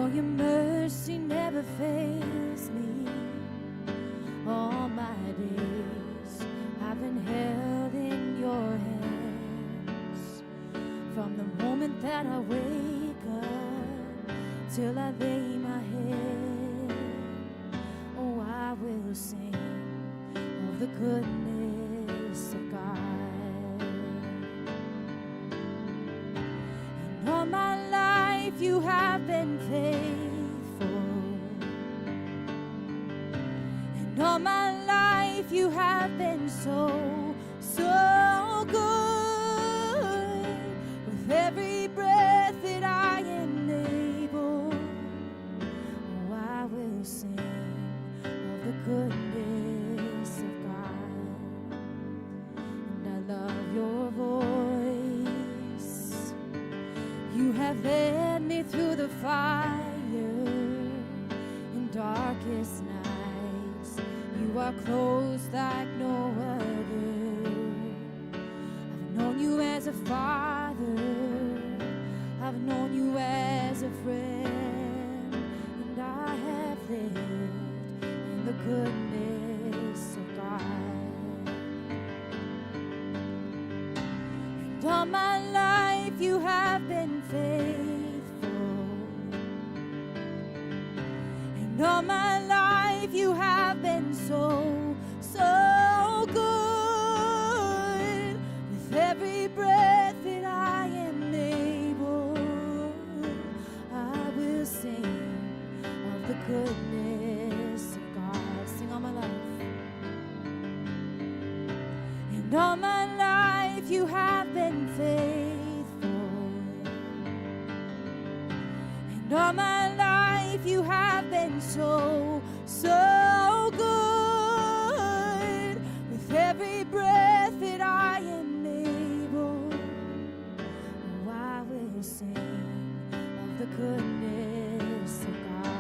For your mercy never fails me. All my days I've been held in your hands. From the moment that I wake up till I lay my head, oh, I will sing of the goodness of God. And all my life you have been faithful. And all my life you have been so, so good. With every breath that I am able, oh, I will sing of the goodness of God. And I love your voice. You have led me through the fire in darkest nights. You are close like no other. I've known you as a father. I've known you as a friend. And I have lived in the goodness of God. And all my life you have been faithful. And all my life you have been so, so good. With every breath that I am able, I will sing of the goodness of God. Sing all my life. And all my life you have been faithful. And all my life you have been so, so good. With every breath that I am able, oh, I will sing of the goodness of God.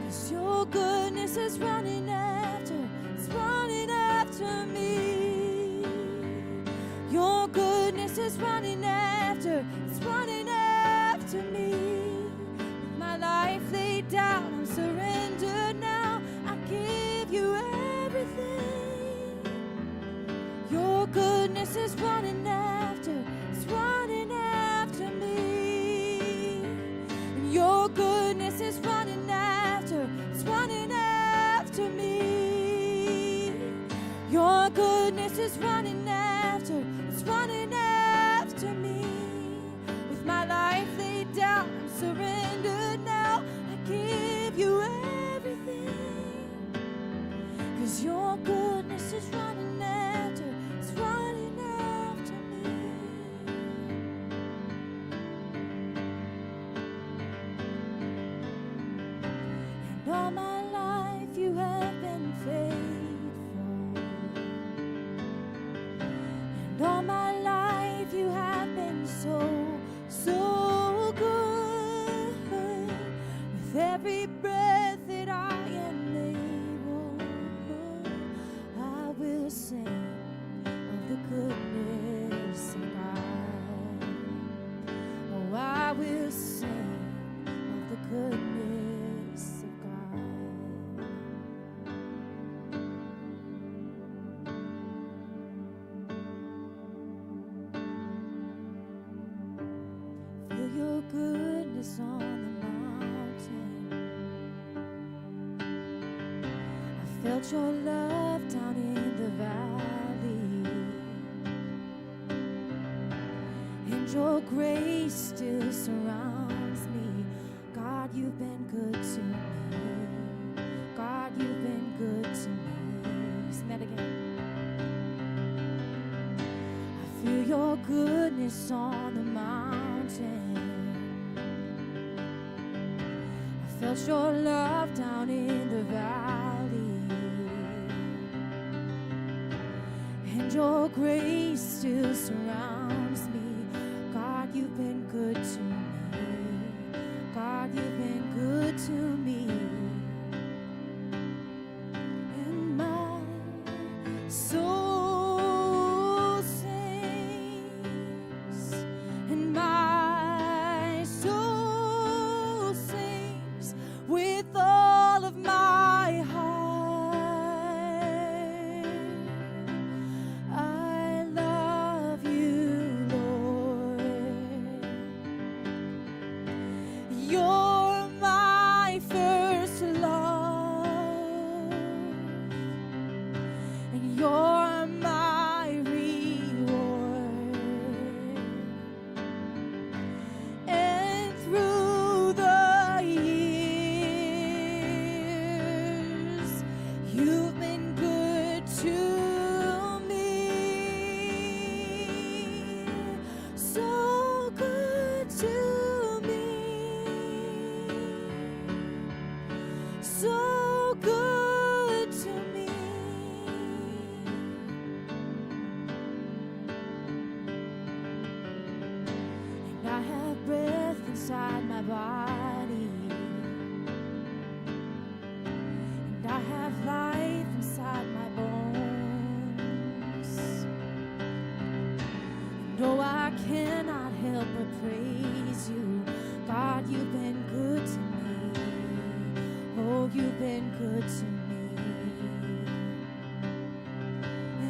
'Cause your goodness is running after, it's running after me. Your goodness is running after, it's running after me. With my life laid down, I'm surrendered now. I give you everything. Your goodness is running after, it's running after me. And your goodness is running after, it's running after me. Your goodness is running after, it's running after me. With my life laid down, I'm surrendered now. I give you everything. 'Cause your goodness is running after, it's running after me. And all my life you have been faithful. And all my life you have been so, so good. With every breath that I am able, I will sing of the goodness of God. Oh, I will sing of the goodness of God. Feel your goodness on the mountain. I felt your love down in the valley. And your grace still surrounds me. God, you've been good to me. God, you've been good to me. Sing that again. I feel your goodness on the mountain. I felt your love down in the valley. And your grace still surrounds me. God, you've been good to me. God, you've been good to me. And my soul sings, and my inside my body, and I have life inside my bones. And oh, I cannot help but praise you. God, you've been good to me. Oh, you've been good to me.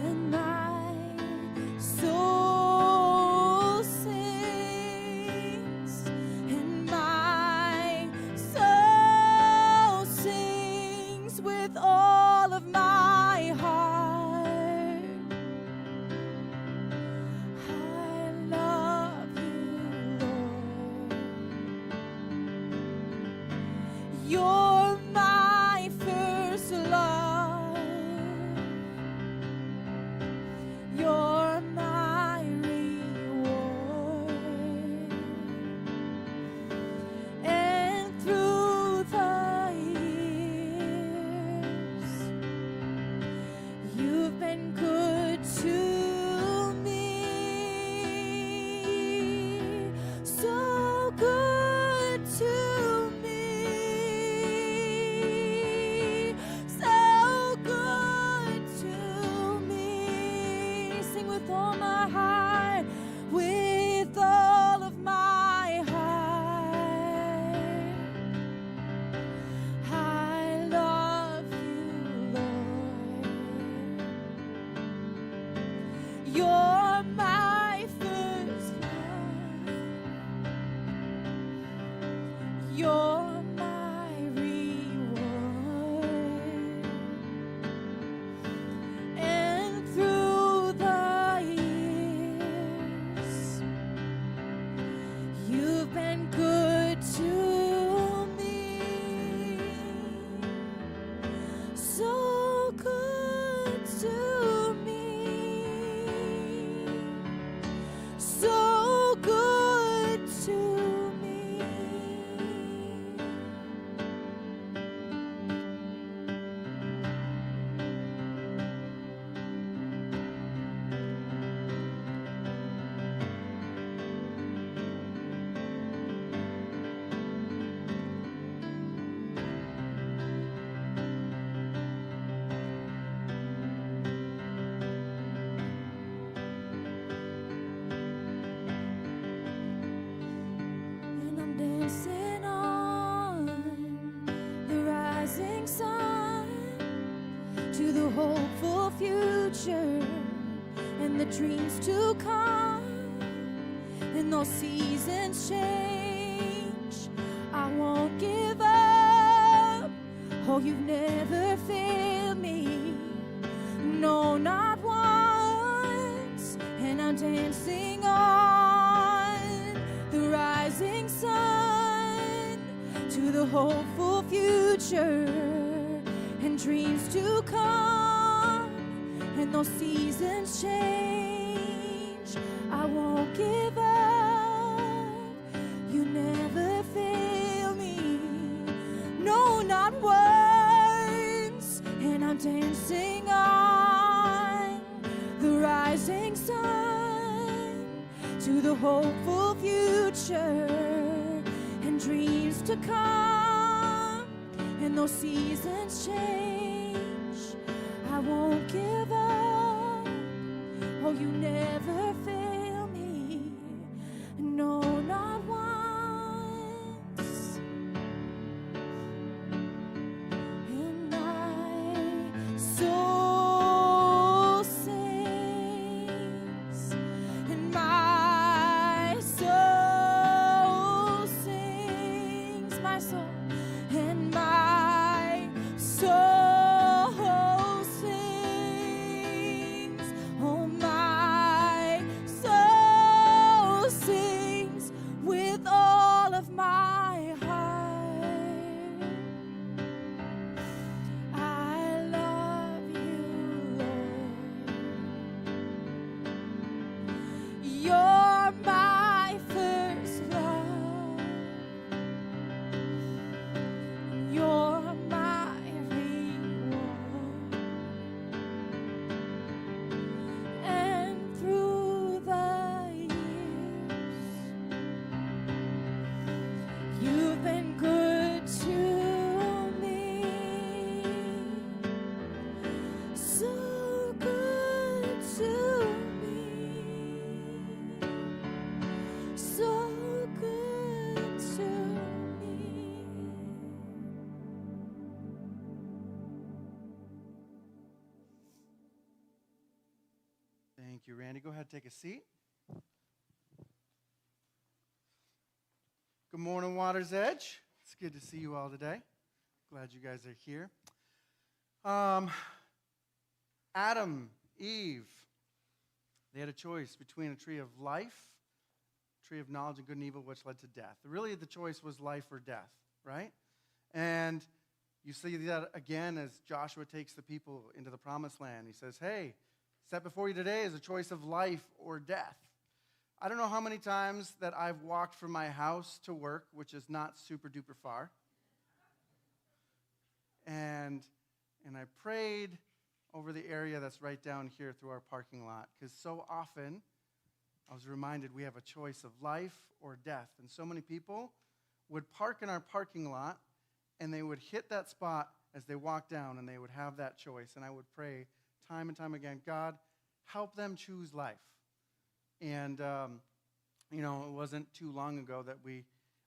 And my soul sings, and my soul sings with all of my heart. I love you, Lord. You're my first love. You're my reward. And through the years, you've been good to me. So good to me. So good to me. Sing with all my heart, with all of my heart. I love you, Lord. You're my first love. You're my reward. And through the years, you've been good to me. So good to me. So good to me. And I'm dancing on the rising sun to the hopeful future and the dreams to come. And though seasons change, I won't give up. Oh, you've never failed me, no, not once. And I'm dancing on the rising sun to the hopeful future and dreams to come. And though seasons change, I won't give up. You never fail me, no, not once. And I'm dancing on the rising sun to the hopeful future and dreams to come. And though seasons change, I won't give up. Oh, you never fail me, no, not once. And my soul sings, and my soul sings, my soul, and my soul sings, oh my Thank you, Randy. Go ahead and take a seat. Good morning, Water's Edge. It's good to see you all today. Glad you guys are here. Adam, Eve, they had a choice between a tree of life, tree of knowledge of good and evil, which led to death. Really, the choice was life or death, right? And you see that again as Joshua takes the people into the promised land. He says, hey, set before you today is a choice of life or death. I don't know how many times that I've walked from my house to work, which is not super duper far. And I prayed over the area that's right down here through our parking lot, because so often I was reminded we have a choice of life or death. And so many people would park in our parking lot, and they would hit that spot as they walked down, and they would have that choice. And I would pray time and time again, God, help them choose life. And, it wasn't too long ago that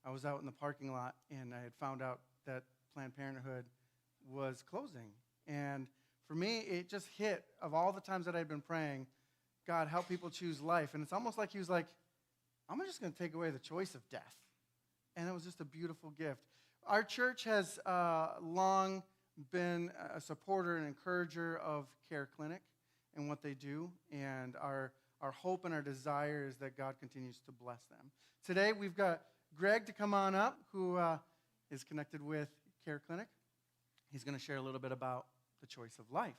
I was out in the parking lot, and I had found out that Planned Parenthood was closing. And for me, it just hit, of all the times that I'd been praying, God, help people choose life. And it's almost like he was like, I'm just going to take away the choice of death. And it was just a beautiful gift. Our church has long been a supporter and encourager of Care Clinic and what they do. And our hope and our desire is that God continues to bless them. Today, we've got Greg to come on up, who is connected with Care Clinic. He's going to share a little bit about the choice of life.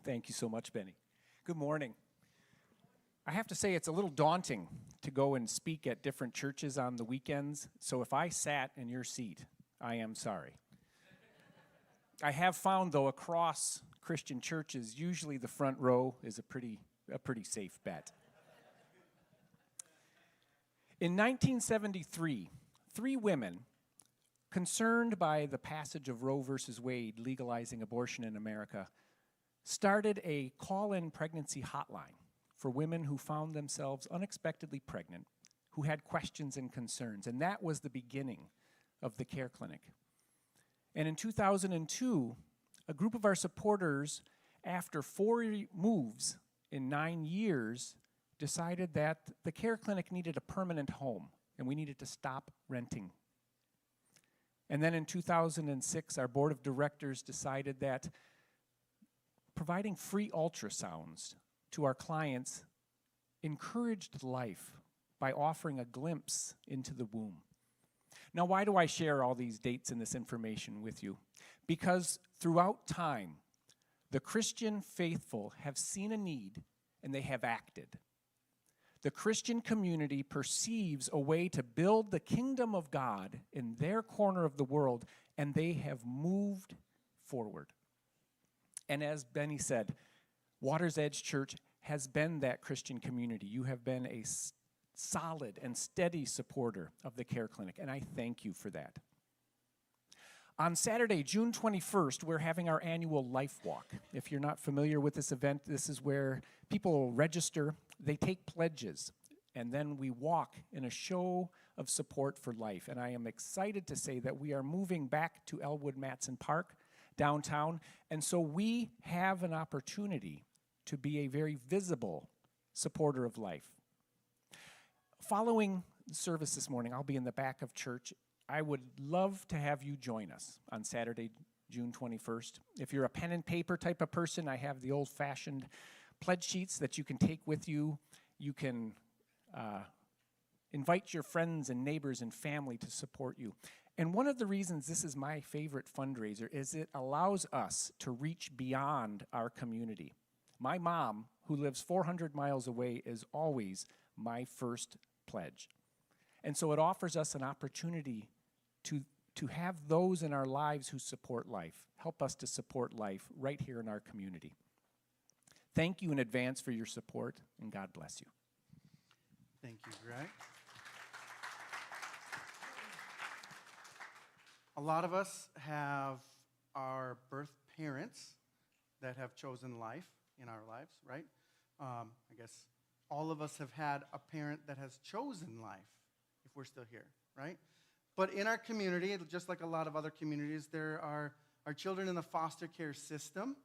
Thank you so much, Benny. Good morning. I have to say it's a little daunting to go and speak at different churches on the weekends, so if I sat in your seat, I am sorry. I have found, though, across Christian churches, usually the front row is a pretty safe bet. In 1973, 3 women, concerned by the passage of Roe versus Wade legalizing abortion in America, started a call-in pregnancy hotline for women who found themselves unexpectedly pregnant, who had questions and concerns. And that was the beginning of the Care Clinic. And in 2002, a group of our supporters, after 4 moves in 9 years, decided that the Care Clinic needed a permanent home, and we needed to stop renting. And then in 2006, our board of directors decided that providing free ultrasounds to our clients encouraged life by offering a glimpse into the womb. Now, why do I share all these dates and this information with you? Because throughout time, the Christian faithful have seen a need and they have acted. The Christian community perceives a way to build the kingdom of God in their corner of the world, and they have moved forward. And as Benny said, Water's Edge Church has been that Christian community. You have been a solid and steady supporter of the Care Clinic, and I thank you for that. On Saturday, June 21st, we're having our annual Life Walk. If you're not familiar with this event, this is where people register, they take pledges, and then we walk in a show of support for life. And I am excited to say that we are moving back to Elwood Matson Park downtown, and so we have an opportunity to be a very visible supporter of life. Following the service this morning, I'll be in the back of church. I would love to have you join us on Saturday, June 21st. If you're a pen and paper type of person, I have the old-fashioned pledge sheets that you can take with you. You can invite your friends and neighbors and family to support you. And one of the reasons this is my favorite fundraiser is it allows us to reach beyond our community. My mom, who lives 400 miles away, is always my first pledge. And so it offers us an opportunity to have those in our lives who support life, help us to support life right here in our community. Thank you in advance for your support, and God bless you. Thank you, Greg. A lot of us have our birth parents that have chosen life in our lives, right? I guess all of us have had a parent that has chosen life, if we're still here, right? But in our community, just like a lot of other communities, there are children in the foster care system,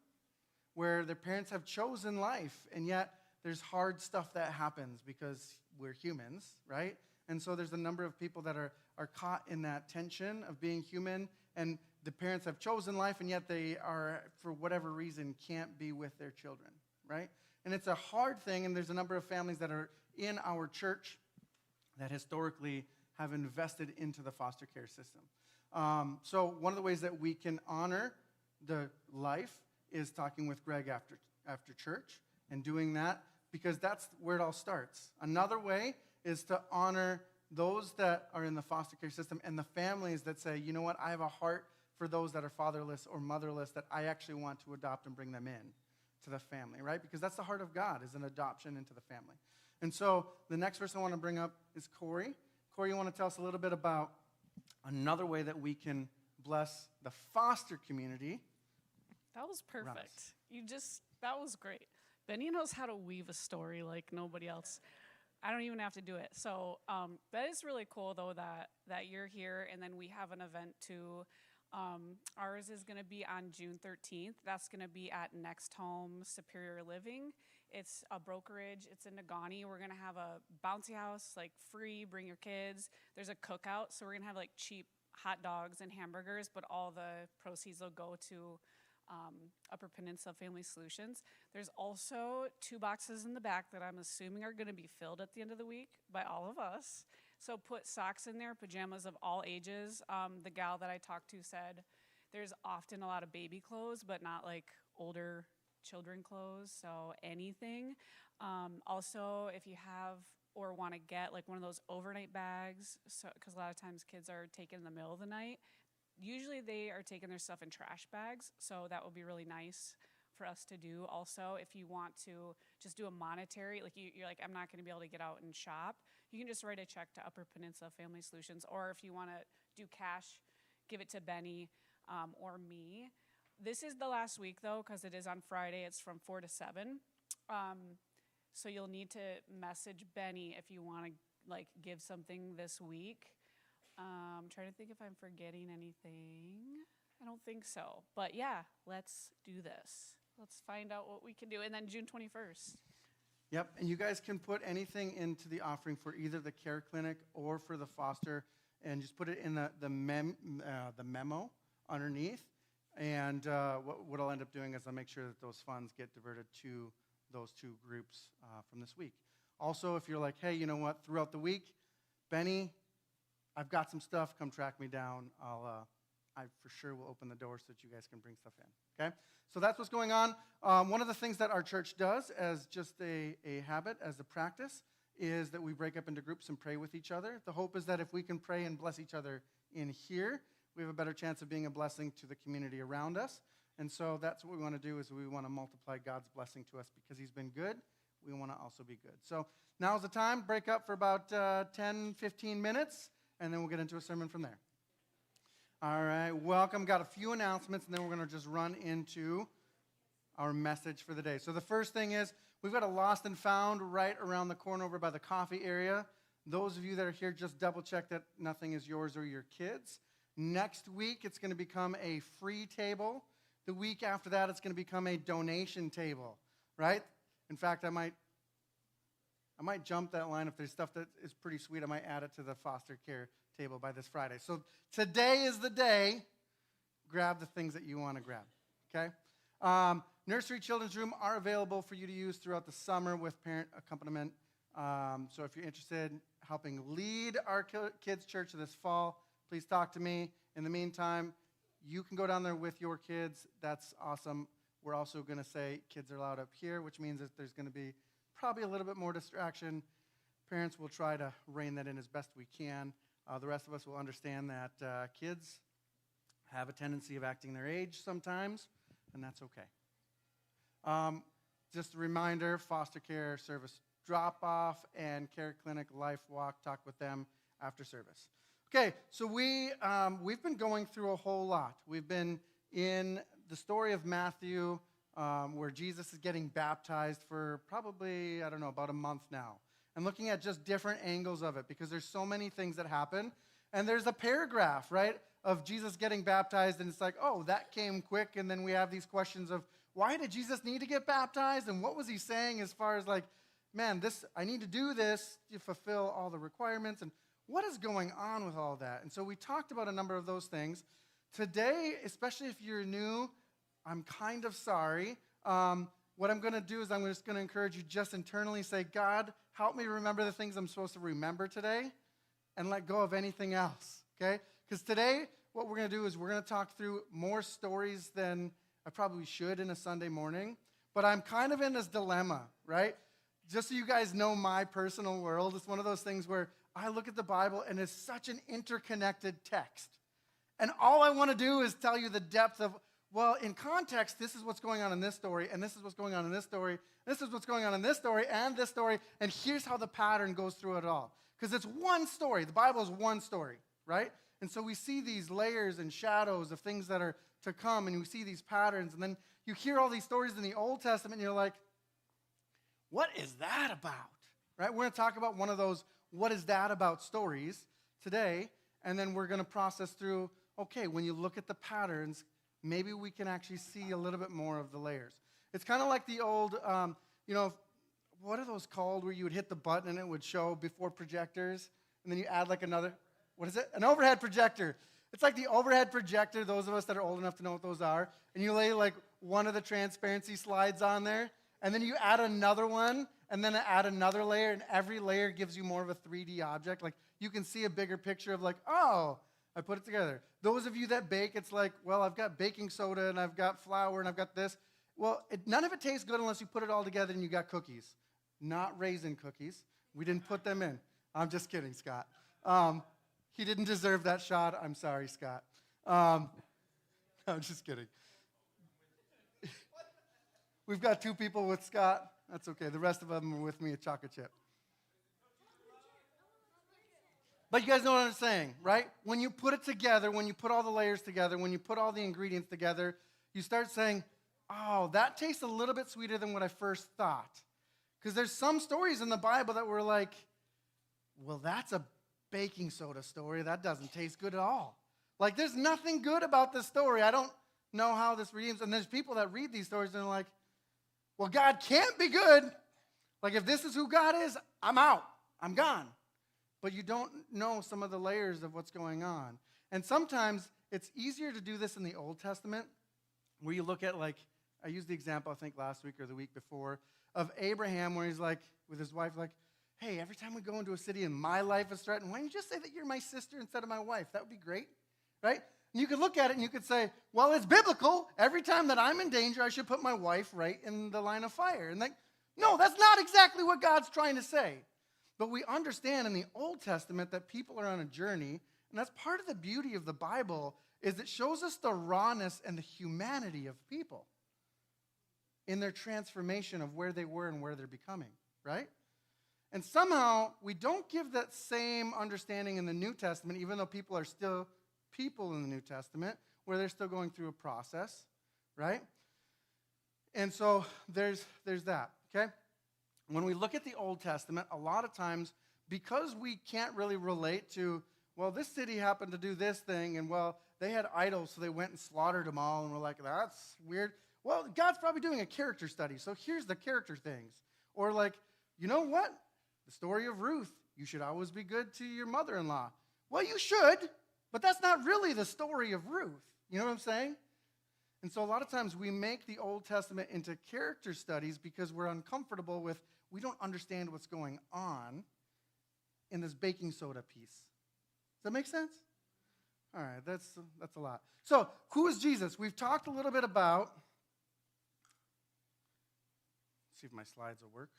where their parents have chosen life, and yet there's hard stuff that happens because we're humans, right? And so there's a number of people that are caught in that tension of being human, and the parents have chosen life, and yet they are, for whatever reason, can't be with their children, right? And it's a hard thing, and there's a number of families that are in our church that historically have invested into the foster care system. So one of the ways that we can honor the life is talking with Greg after church and doing that, because that's where it all starts. Another way is to honor those that are in the foster care system and the families that say, you know what, I have a heart for those that are fatherless or motherless that I actually want to adopt and bring them in to the family, right? Because that's the heart of God, is an adoption into the family. And so the next person I want to bring up is Corey. Corey, you want to tell us a little bit about another way that we can bless the foster community? That was perfect. That was great. Benny knows how to weave a story like nobody else. I don't even have to do it. So that is really cool, though, that you're here, and then we have an event too. Ours is going to be on June 13th. That's going to be at Next Home Superior Living. It's a brokerage. It's in Negaunee. We're going to have a bouncy house, like free, bring your kids. There's a cookout, so we're going to have like cheap hot dogs and hamburgers, but all the proceeds will go to Upper Peninsula Family Solutions. There's also 2 boxes in the back that I'm assuming are going to be filled at the end of the week by all of us. So put socks in there, pajamas of all ages. The gal that I talked to said there's often a lot of baby clothes, but not like older children clothes, so anything. Also, if you have or want to get like one of those overnight bags, so because a lot of times kids are taken in the middle of the night, usually they are taking their stuff in trash bags, so that would be really nice for us to do. Also, if you want to just do a monetary, like you're like, I'm not going to be able to get out and shop, you can just write a check to Upper Peninsula Family Solutions, or if you want to do cash, give it to Benny or me. This is the last week, though, because it is on Friday. It's from 4 to 7. So you'll need to message Benny if you want to like give something this week. I'm trying to think if I'm forgetting anything. I don't think so. But yeah, let's do this. Let's find out what we can do. And then June 21st. Yep, and you guys can put anything into the offering for either the care clinic or for the foster, and just put it in the memo underneath. And what I'll end up doing is I'll make sure that those funds get diverted to those 2 groups from this week. Also, if you're like, hey, you know what, throughout the week, Benny, I've got some stuff, come track me down. I for sure will open the door so that you guys can bring stuff in, okay? So that's what's going on. One of the things that our church does as just a habit, as a practice, is that we break up into groups and pray with each other. The hope is that if we can pray and bless each other in here, we have a better chance of being a blessing to the community around us. And so that's what we want to do, is we want to multiply God's blessing to us because he's been good. We want to also be good. So now's the time. Break up for about 10, 15 minutes, and then we'll get into a sermon from there. All right, welcome. Got a few announcements, and then we're going to just run into our message for the day. So the first thing is we've got a Lost and Found right around the corner over by the coffee area. Those of you that are here, just double check that nothing is yours or your kids. Next week, it's going to become a free table. The week after that, it's going to become a donation table, right? In fact, I might jump that line. If there's stuff that is pretty sweet, I might add it to the foster care table by this Friday. So today is the day. Grab the things that you want to grab, okay? Nursery children's room are available for you to use throughout the summer with parent accompaniment. So if you're interested in helping lead our kids' church this fall, please talk to me. In the meantime, you can go down there with your kids. That's awesome. We're also going to say kids are allowed up here, which means that there's going to be probably a little bit more distraction. Parents will try to rein that in as best we can. The rest of us will understand that kids have a tendency of acting their age sometimes, and that's okay. Just a reminder, foster care service drop-off and care clinic life walk. Talk with them after service. Okay, so we've been going through a whole lot. We've been in the story of Matthew, where Jesus is getting baptized for probably, about a month now. And looking at just different angles of it, because there's so many things that happen. And there's a paragraph, right, of Jesus getting baptized, and it's like, oh, that came quick, and then we have these questions of, why did Jesus need to get baptized, and what was he saying as far as like, man, I need to do this to fulfill all the requirements, and what is going on with all that? And so we talked about a number of those things. Today, especially if you're new, I'm kind of sorry. What I'm going to do is I'm just going to encourage you just internally say, God, help me remember the things I'm supposed to remember today and let go of anything else, okay? Because today, what we're going to do is we're going to talk through more stories than I probably should in a Sunday morning. But I'm kind of in this dilemma, right? Just so you guys know my personal world, it's one of those things where I look at the Bible and it's such an interconnected text. And all I want to do is tell you the depth of, well, in context, this is what's going on in this story, and this is what's going on in this story, this is what's going on in this story, and here's how the pattern goes through it all. Because it's one story. The Bible is one story, right? And so we see these layers and shadows of things that are to come, and we see these patterns, and then you hear all these stories in the Old Testament, and you're like, what is that about? Right? We're going to talk about one of those what is that about stories today, and then we're going to process through, okay, when you look at the patterns, maybe we can actually see a little bit more of the layers. It's kind of like the old, what are those called where you would hit the button and it would show before projectors, and then you add like another, what is it? An overhead projector. It's like the overhead projector, those of us that are old enough to know what those are, and you lay like one of the transparency slides on there, and then you add another one, and then add another layer, and every layer gives you more of a 3D object. Like you can see a bigger picture of like, oh, I put it together. Those of you that bake, it's like, well, I've got baking soda, and I've got flour, and I've got this. Well, none of it tastes good unless you put it all together and you got cookies. Not raisin cookies. We didn't put them in. I'm just kidding, Scott. He didn't deserve that shot. I'm sorry, Scott. I'm just kidding. We've got 2 people with Scott. That's okay. The rest of them are with me at chocolate chip. But you guys know what I'm saying, right? When you put it together, when you put all the layers together, when you put all the ingredients together, you start saying, oh, that tastes a little bit sweeter than what I first thought. Because there's some stories in the Bible that were like, well, that's a baking soda story. That doesn't taste good at all. Like, there's nothing good about this story. I don't know how this redeems. And there's people that read these stories and they're like, well, God can't be good. Like, if this is who God is, I'm out. I'm gone. But you don't know some of the layers of what's going on. And sometimes it's easier to do this in the Old Testament, where you look at, like, I used the example, I think, last week or the week before, of Abraham, where he's like, with his wife, like, hey, every time we go into a city and my life is threatened, why don't you just say that you're my sister instead of my wife? That would be great, right? And you could look at it and you could say, well, it's biblical. Every time that I'm in danger, I should put my wife right in the line of fire. And like, no, that's not exactly what God's trying to say. But we understand in the Old Testament that people are on a journey, and that's part of the beauty of the Bible, is it shows us the rawness and the humanity of people in their transformation of where they were and where they're becoming, right? And somehow, we don't give that same understanding in the New Testament, even though people are still people in the New Testament, where they're still going through a process, right? And so there's that, okay? When we look at the Old Testament, a lot of times, because we can't really relate to, well, this city happened to do this thing, and, well, they had idols, so they went and slaughtered them all, and we're like, that's weird. Well, God's probably doing a character study, so here's the character things. Or like, you know what? The story of Ruth, you should always be good to your mother-in-law. Well, you should, but that's not really the story of Ruth. You know what I'm saying? And so a lot of times we make the Old Testament into character studies because we're uncomfortable with, we don't understand what's going on in this baking soda piece. Does that make sense? All right, that's a lot. So who is Jesus? We've talked a little bit about, let's see if my slides will work.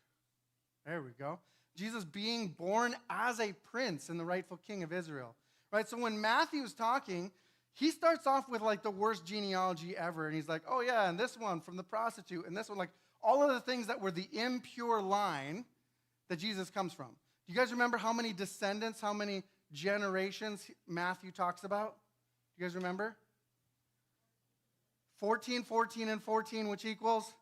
There we go. Jesus being born as a prince and the rightful king of Israel. Right? So when Matthew's talking, he starts off with like the worst genealogy ever. And he's like, oh yeah, and this one from the prostitute, and this one, like all of the things that were the impure line that Jesus comes from. Do you guys remember how many descendants, how many generations Matthew talks about? Do you guys remember? 14, 14, and 14, which equals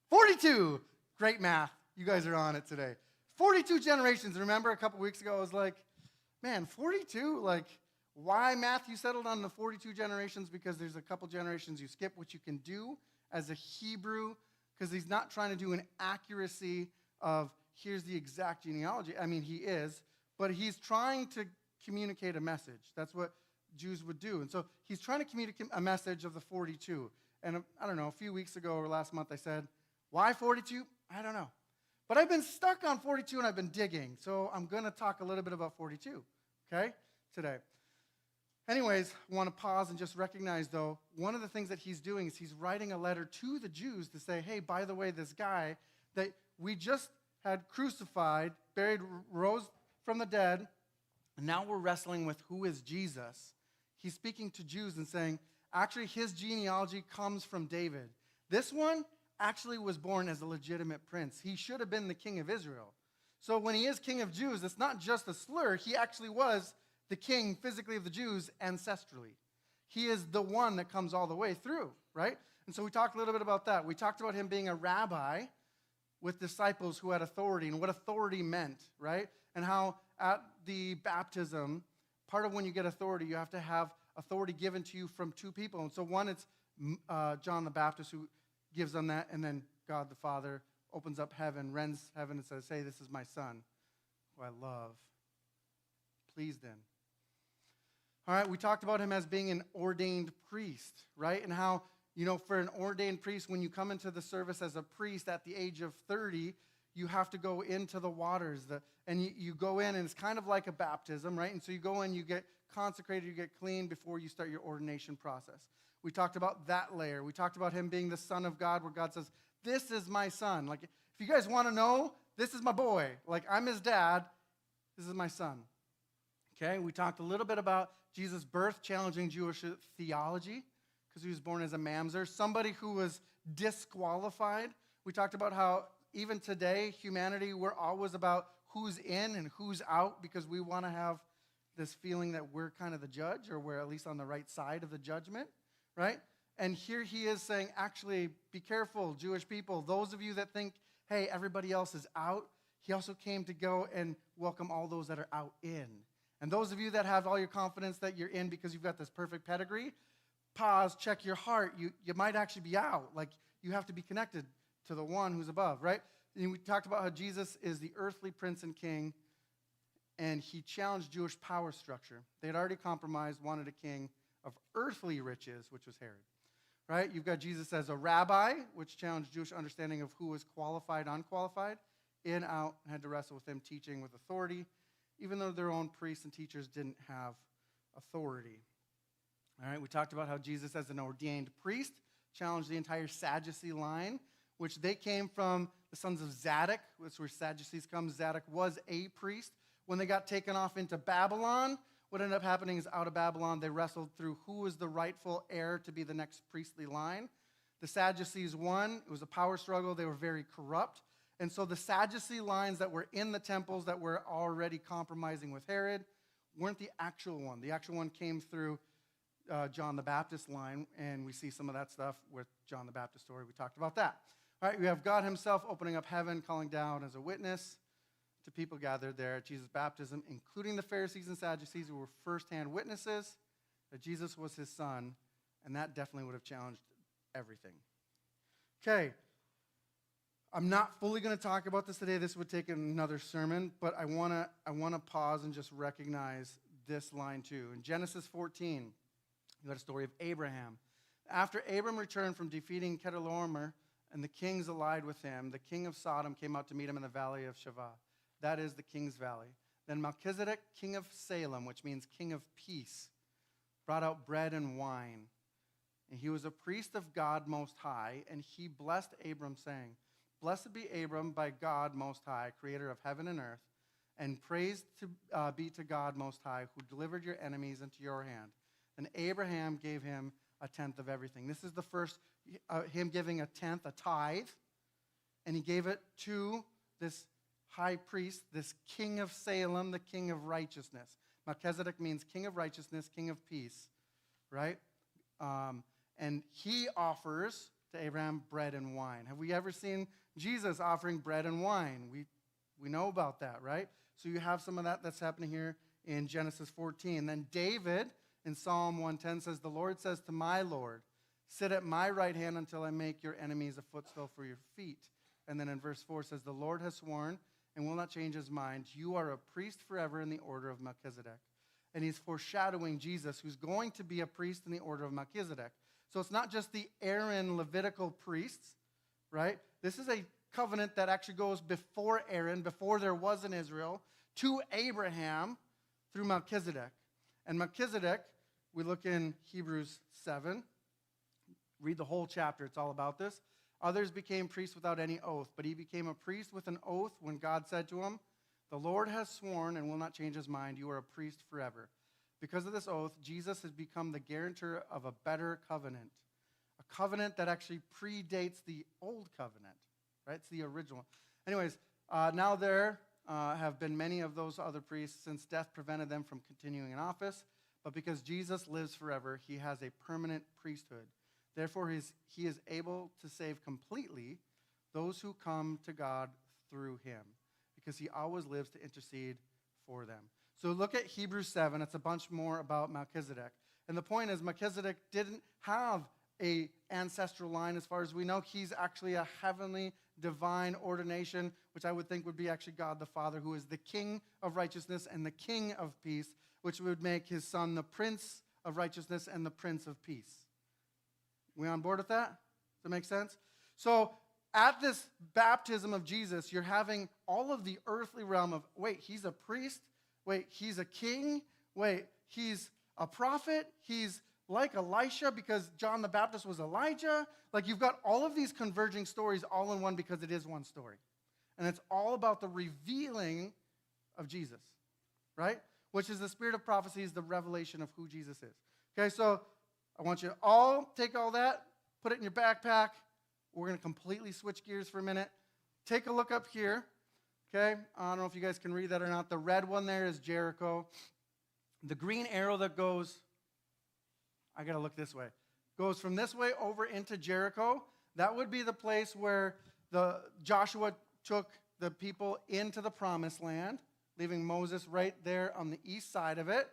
42. Great math. You guys are on it today. 42 generations. Remember a couple weeks ago, I was like, man, 42, like, Why Matthew settled on the 42 generations? Because there's a couple generations you skip, which you can do as a Hebrew, because he's not trying to do an accuracy of here's the exact genealogy. I mean, he is, but he's trying to communicate a message. That's what Jews would do. And so he's trying to communicate a message of the 42. And I don't know, a few weeks ago or last month I said, why 42? I don't know. But I've been stuck on 42 and I've been digging. So I'm going to talk a little bit about 42, okay, today. Anyways, I want to pause and just recognize, though, one of the things that he's doing is he's writing a letter to the Jews to say, hey, by the way, this guy that we just had crucified, buried, rose from the dead, and now we're wrestling with who is Jesus. He's speaking to Jews and saying, actually, his genealogy comes from David. This one actually was born as a legitimate prince. He should have been the king of Israel. So when he is king of Jews, it's not just a slur. He actually was the king physically of the Jews ancestrally. He is the one that comes all the way through, right? And so we talked a little bit about that. We talked about him being a rabbi with disciples who had authority and what authority meant, right? And how at the baptism, part of when you get authority, you have to have authority given to you from two people. And so one, it's John the Baptist who gives them that, and then God the Father opens up heaven, rends heaven, and says, hey, this is my son, who I love. Pleased in. All right, we talked about him as being an ordained priest, right? And how, for an ordained priest, when you come into the service as a priest at the age of 30, you have to go into the waters. And you go in, and it's kind of like a baptism, right? And so you go in, you get consecrated, you get clean before you start your ordination process. We talked about that layer. We talked about him being the Son of God, where God says, this is my son. Like, if you guys want to know, this is my boy. Like, I'm his dad. This is my son. Okay, we talked a little bit about Jesus' birth, challenging Jewish theology, because he was born as a mamzer, somebody who was disqualified. We talked about how even today, humanity, we're always about who's in and who's out, because we want to have this feeling that we're kind of the judge, or we're at least on the right side of the judgment, right? And here he is saying, actually, be careful, Jewish people. Those of you that think, hey, everybody else is out, he also came to go and welcome all those that are out in. And those of you that have all your confidence that you're in because you've got this perfect pedigree, pause, check your heart. You might actually be out. Like, you have to be connected to the one who's above, right? And we talked about how Jesus is the earthly prince and king, and he challenged Jewish power structure. They had already compromised, wanted a king of earthly riches, which was Herod, right? You've got Jesus as a rabbi, which challenged Jewish understanding of who was qualified, unqualified, in, out, and had to wrestle with him teaching with authority, even though their own priests and teachers didn't have authority. All right, we talked about how Jesus, as an ordained priest, challenged the entire Sadducee line, which they came from the sons of Zadok, which is where Sadducees come. Zadok was a priest. When they got taken off into Babylon, what ended up happening is out of Babylon, they wrestled through who was the rightful heir to be the next priestly line. The Sadducees won. It was a power struggle. They were very corrupt. And so the Sadducee lines that were in the temples that were already compromising with Herod weren't the actual one. The actual one came through John the Baptist line, and we see some of that stuff with John the Baptist story. We talked about that. All right, we have God himself opening up heaven, calling down as a witness to people gathered there at Jesus' baptism, including the Pharisees and Sadducees, who were firsthand witnesses that Jesus was his son, and that definitely would have challenged everything. Okay. I'm not fully going to talk about this today. This would take another sermon, but I want to pause and just recognize this line too. In Genesis 14, you got a story of Abraham. After Abram returned from defeating Chedorlaomer and the kings allied with him, the king of Sodom came out to meet him in the valley of Shavah. That is the king's valley. Then Melchizedek, king of Salem, which means king of peace, brought out bread and wine. And he was a priest of God Most High, and he blessed Abram, saying, Blessed be Abram by God Most High, creator of heaven and earth, and praise be to God Most High, who delivered your enemies into your hand. And Abraham gave him a tenth of everything. This is the first, him giving a tenth, a tithe, and he gave it to this high priest, this king of Salem, the king of righteousness. Melchizedek means king of righteousness, king of peace, right? And he offers to Abraham bread and wine. Have we ever seen Jesus offering bread and wine? We know about that, right? So you have some of that that's happening here in Genesis 14. Then David in Psalm 110 says, the Lord says to my Lord, sit at my right hand until I make your enemies a footstool for your feet. And then in verse 4 says, the Lord has sworn and will not change his mind. You are a priest forever in the order of Melchizedek. And he's foreshadowing Jesus, who's going to be a priest in the order of Melchizedek. So it's not just the Aaron Levitical priests, right? This is a covenant that actually goes before Aaron, before there was an Israel, to Abraham through Melchizedek. And Melchizedek, we look in Hebrews 7, read the whole chapter, it's all about this. Others became priests without any oath, but he became a priest with an oath when God said to him, the Lord has sworn and will not change his mind, you are a priest forever. Because of this oath, Jesus has become the guarantor of a better covenant, a covenant that actually predates the old covenant, right? It's the original. Anyways, now there have been many of those other priests since death prevented them from continuing in office, but because Jesus lives forever, he has a permanent priesthood. Therefore, he is able to save completely those who come to God through him, because he always lives to intercede for them. So look at Hebrews 7. It's a bunch more about Melchizedek. And the point is, Melchizedek didn't have an ancestral line as far as we know. He's actually a heavenly, divine ordination, which I would think would be actually God the Father, who is the King of righteousness and the King of peace, which would make his son the Prince of righteousness and the Prince of peace. We on board with that? Does that make sense? So at this baptism of Jesus, you're having all of the earthly realm of, wait, he's a priest? Wait, he's a king? Wait, he's a prophet? He's like Elisha because John the Baptist was Elijah? Like you've got all of these converging stories all in one because it is one story. And it's all about the revealing of Jesus, right? Which is the spirit of prophecy, is the revelation of who Jesus is. Okay, so I want you to all take all that, put it in your backpack. We're going to completely switch gears for a minute. Take a look up here. Okay, I don't know if you guys can read that or not. The red one there is Jericho. The green arrow that goes, I got to look this way, goes from this way over into Jericho. That would be the place where Joshua took the people into the promised land, leaving Moses right there on the east side of it.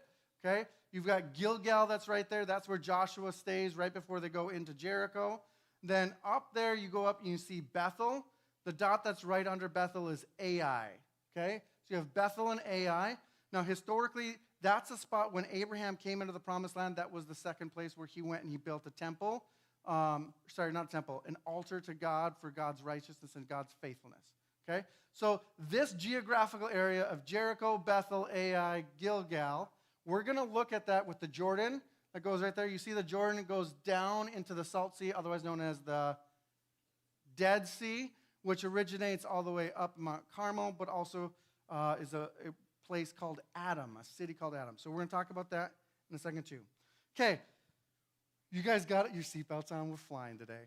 Okay, you've got Gilgal that's right there. That's where Joshua stays right before they go into Jericho. Then up there you go up and you see Bethel. The dot that's right under Bethel is Ai, okay? So you have Bethel and Ai. Now, historically, that's a spot when Abraham came into the promised land. That was the second place where he went and he built a temple. Sorry, not a temple, an altar to God for God's righteousness and God's faithfulness, okay? So this geographical area of Jericho, Bethel, Ai, Gilgal, we're going to look at that with the Jordan that goes right there. You see the Jordan, it goes down into the Salt Sea, otherwise known as the Dead Sea, which originates all the way up Mount Carmel, but also is a place called Adam, a city called Adam. So we're going to talk about that in a second too. Okay, you guys got your seatbelts on? We're flying today.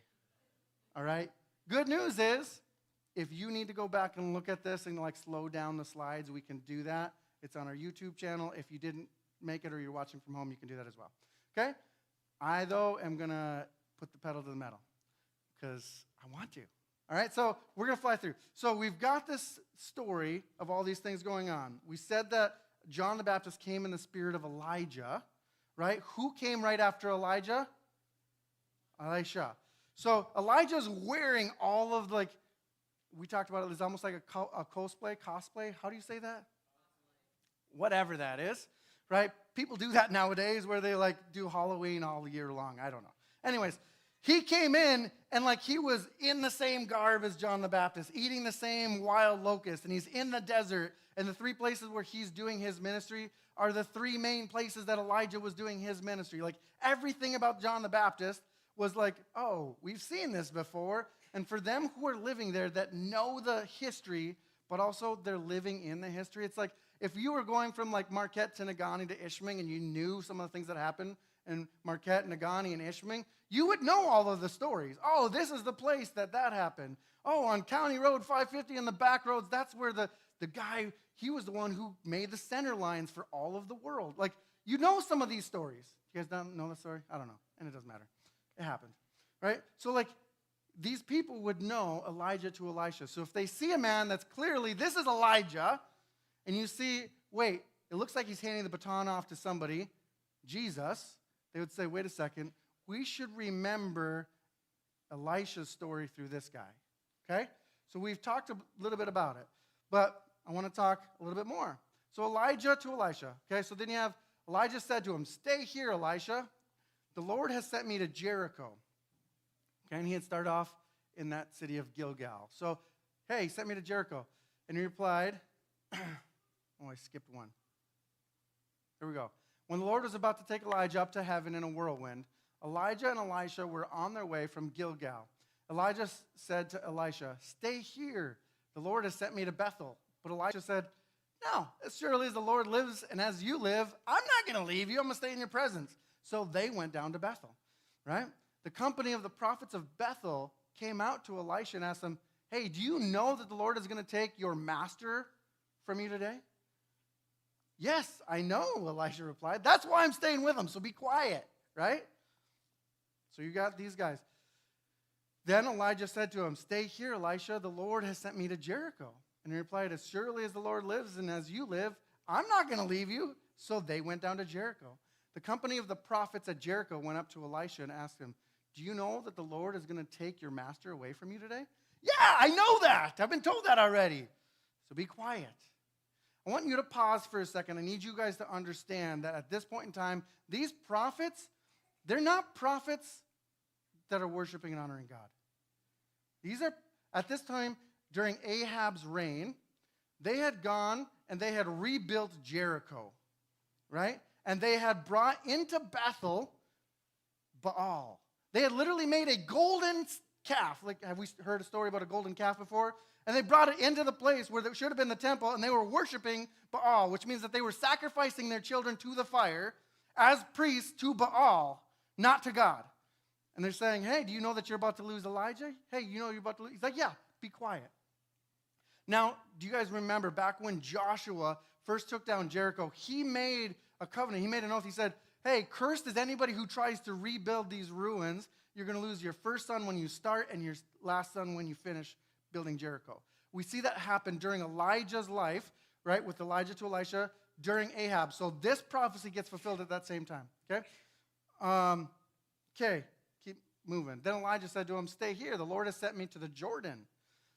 All right? Good news is, if you need to go back and look at this and like slow down the slides, we can do that. It's on our YouTube channel. If you didn't make it or you're watching from home, you can do that as well. Okay? I, though, am going to put the pedal to the metal because I want to. All right, so we're going to fly through. So we've got this story of all these things going on. We said that John the Baptist came in the spirit of Elijah, right? Who came right after Elijah? Elisha. So Elijah's wearing all of, like, we talked about it, it's almost like a cosplay. How do you say that? Whatever that is, right? People do that nowadays where they, like, do Halloween all year long. I don't know. Anyways, he came in and like he was in the same garb as John the Baptist, eating the same wild locust, and he's in the desert. And the three places where he's doing his ministry are the three main places that Elijah was doing his ministry. Like everything about John the Baptist was like, oh, we've seen this before. And for them who are living there that know the history, but also they're living in the history, it's like if you were going from like Marquette to Negaunee to Ishming and you knew some of the things that happened in Marquette, Negaunee, and Ishming, you would know all of the stories. Oh, this is the place that happened. Oh, on County Road 550 in the back roads, that's where the guy, he was the one who made the center lines for all of the world. Like, you know some of these stories. You guys don't know the story? I don't know, and it doesn't matter. It happened, right? So, like, these people would know Elijah to Elisha. So if they see a man that's clearly, this is Elijah, and you see, wait, it looks like he's handing the baton off to somebody, Jesus, they would say, wait a second, we should remember Elisha's story through this guy, okay? So we've talked a little bit about it, but I want to talk a little bit more. So Elijah to Elisha, okay? So then you have, Elijah said to him, stay here, Elisha. The Lord has sent me to Jericho. Okay, and he had started off in that city of Gilgal. So, hey, he sent me to Jericho. And he replied, oh, I skipped one. Here we go. When the Lord was about to take Elijah up to heaven in a whirlwind, Elijah and Elisha were on their way from Gilgal. Elijah said to Elisha, stay here. The Lord has sent me to Bethel. But Elisha said, no, as surely as the Lord lives and as you live, I'm not going to leave you. I'm going to stay in your presence. So they went down to Bethel, right? The company of the prophets of Bethel came out to Elisha and asked him, hey, do you know that the Lord is going to take your master from you today? Yes, I know, Elisha replied. That's why I'm staying with him, so be quiet, right? So you got these guys. Then Elijah said to him, stay here, Elisha. The Lord has sent me to Jericho. And he replied, as surely as the Lord lives and as you live, I'm not going to leave you. So they went down to Jericho. The company of the prophets at Jericho went up to Elisha and asked him, do you know that the Lord is going to take your master away from you today? Yeah, I know that. I've been told that already. So be quiet. I want you to pause for a second. I need you guys to understand that at this point in time, these prophets, they're not prophets that are worshiping and honoring God. These are, at this time, during Ahab's reign, they had gone and they had rebuilt Jericho, right? And they had brought into Bethel Baal. They had literally made a golden calf. Like, have we heard a story about a golden calf before? And they brought it into the place where it should have been the temple, and they were worshiping Baal, which means that they were sacrificing their children to the fire as priests to Baal, not to God. And they're saying, hey, do you know that you're about to lose Elijah? Hey, you know you're about to lose? He's like, yeah, be quiet. Now, do you guys remember back when Joshua first took down Jericho, he made a covenant. He made an oath. He said, hey, cursed is anybody who tries to rebuild these ruins. You're going to lose your first son when you start and your last son when you finish building Jericho. We see that happen during Elijah's life, right, with Elijah to Elisha during Ahab. So this prophecy gets fulfilled at that same time, okay? Okay, keep moving. Then Elijah said to him, stay here. The Lord has sent me to the Jordan.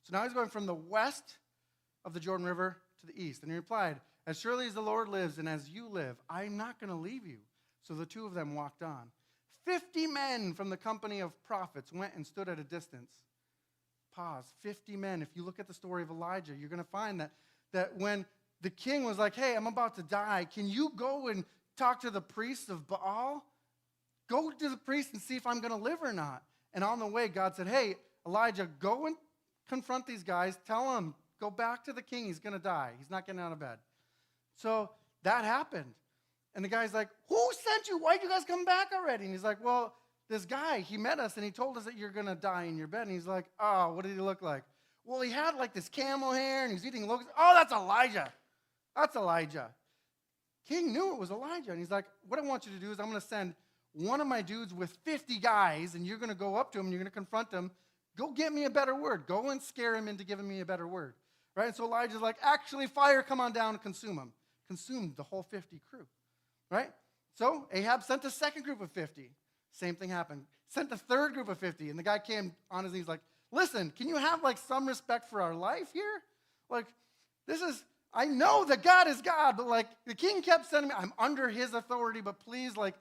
So now he's going from the west of the Jordan River to the east. And he replied, as surely as the Lord lives and as you live, I'm not going to leave you. So the two of them walked on. 50 men from the company of prophets went and stood at a distance. Pause. 50 men. If you look at the story of Elijah, you're going to find that when the king was like, hey, I'm about to die, can you go and talk to the priests of Baal? Go to the priest and see if I'm going to live or not. And on the way, God said, hey, Elijah, go and confront these guys. Tell them, go back to the king. He's going to die. He's not getting out of bed. So that happened. And the guy's like, who sent you? Why'd you guys come back already? And he's like, well, this guy, he met us and he told us that you're going to die in your bed. And he's like, oh, what did he look like? Well, he had like this camel hair and he was eating locusts. Oh, that's Elijah. That's Elijah. King knew it was Elijah. And he's like, what I want you to do is I'm going to send one of my dudes with 50 guys and you're going to go up to him and you're going to confront him. Go get me a better word. Go and scare him into giving me a better word. Right? And so Elijah's like, actually, fire, come on down and consume him. Consumed the whole 50 crew. Right? So Ahab sent a second group of 50. Same thing happened. Sent a third group of 50. And the guy came on his knees like, listen, can you have like some respect for our life here? Like, this is, I know that God is God, but like the king kept sending me, I'm under his authority, but please, like,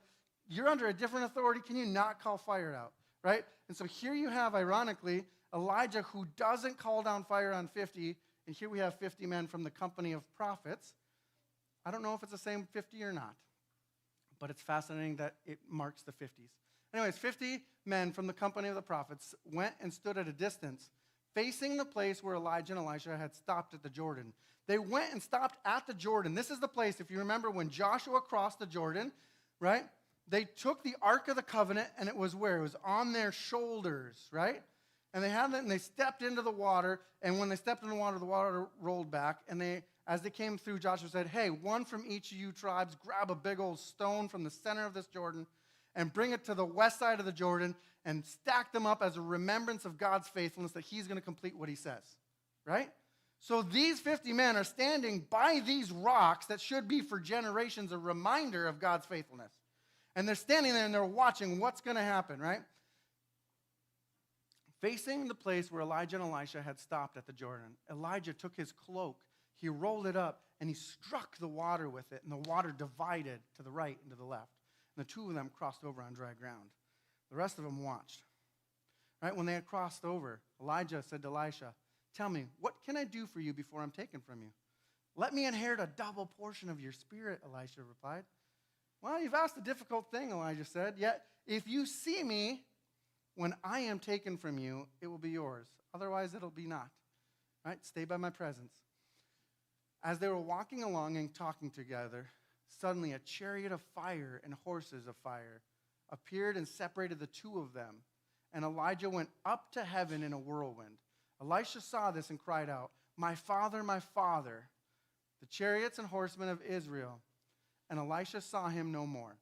you're under a different authority. Can you not call fire out? Right? And so here you have, ironically, Elijah who doesn't call down fire on 50. And here we have 50 men from the company of prophets. I don't know if it's the same 50 or not. But it's fascinating that it marks the 50s. Anyways, 50 men from the company of the prophets went and stood at a distance, facing the place where Elijah and Elisha had stopped at the Jordan. They went and stopped at the Jordan. This is the place, if you remember, when Joshua crossed the Jordan, right? They took the Ark of the Covenant, and it was where? It was on their shoulders, right? And they had that, and they stepped into the water, and when they stepped in the water rolled back, and as they came through, Joshua said, hey, one from each of you tribes, grab a big old stone from the center of this Jordan and bring it to the west side of the Jordan and stack them up as a remembrance of God's faithfulness that he's going to complete what he says, right? So these 50 men are standing by these rocks that should be for generations a reminder of God's faithfulness. And they're standing there and they're watching what's going to happen, right? Facing the place where Elijah and Elisha had stopped at the Jordan, Elijah took his cloak, he rolled it up, and he struck the water with it, and the water divided to the right and to the left. And the two of them crossed over on dry ground. The rest of them watched. Right? When they had crossed over, Elijah said to Elisha, "Tell me, what can I do for you before I'm taken from you?" "Let me inherit a double portion of your spirit," Elisha replied. "Well, you've asked a difficult thing," Elijah said. "Yet, if you see me when I am taken from you, it will be yours. Otherwise, it'll be not." Right? Stay by my presence. As they were walking along and talking together, suddenly a chariot of fire and horses of fire appeared and separated the two of them. And Elijah went up to heaven in a whirlwind. Elisha saw this and cried out, my father, the chariots and horsemen of Israel." And Elisha saw him no more.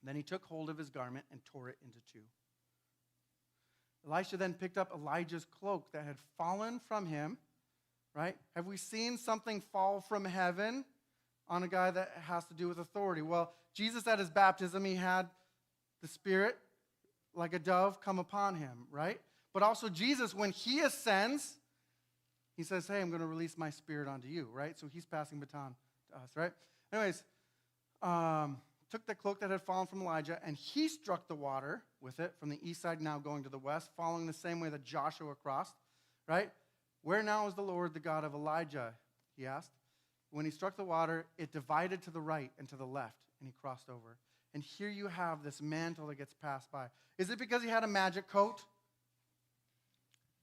Then he took hold of his garment and tore it into two. Elisha then picked up Elijah's cloak that had fallen from him, right? Have we seen something fall from heaven on a guy that has to do with authority? Well, Jesus at his baptism, he had the Spirit like a dove come upon him, right? But also Jesus, when he ascends, he says, "Hey, I'm going to release my Spirit onto you," right? So he's passing baton to us, right? Anyways, took the cloak that had fallen from Elijah, and he struck the water with it from the east side now going to the west, following the same way that Joshua crossed, right? "Where now is the Lord, the God of Elijah?" he asked. When he struck the water, it divided to the right and to the left, and he crossed over. And here you have this mantle that gets passed by. Is it because he had a magic coat?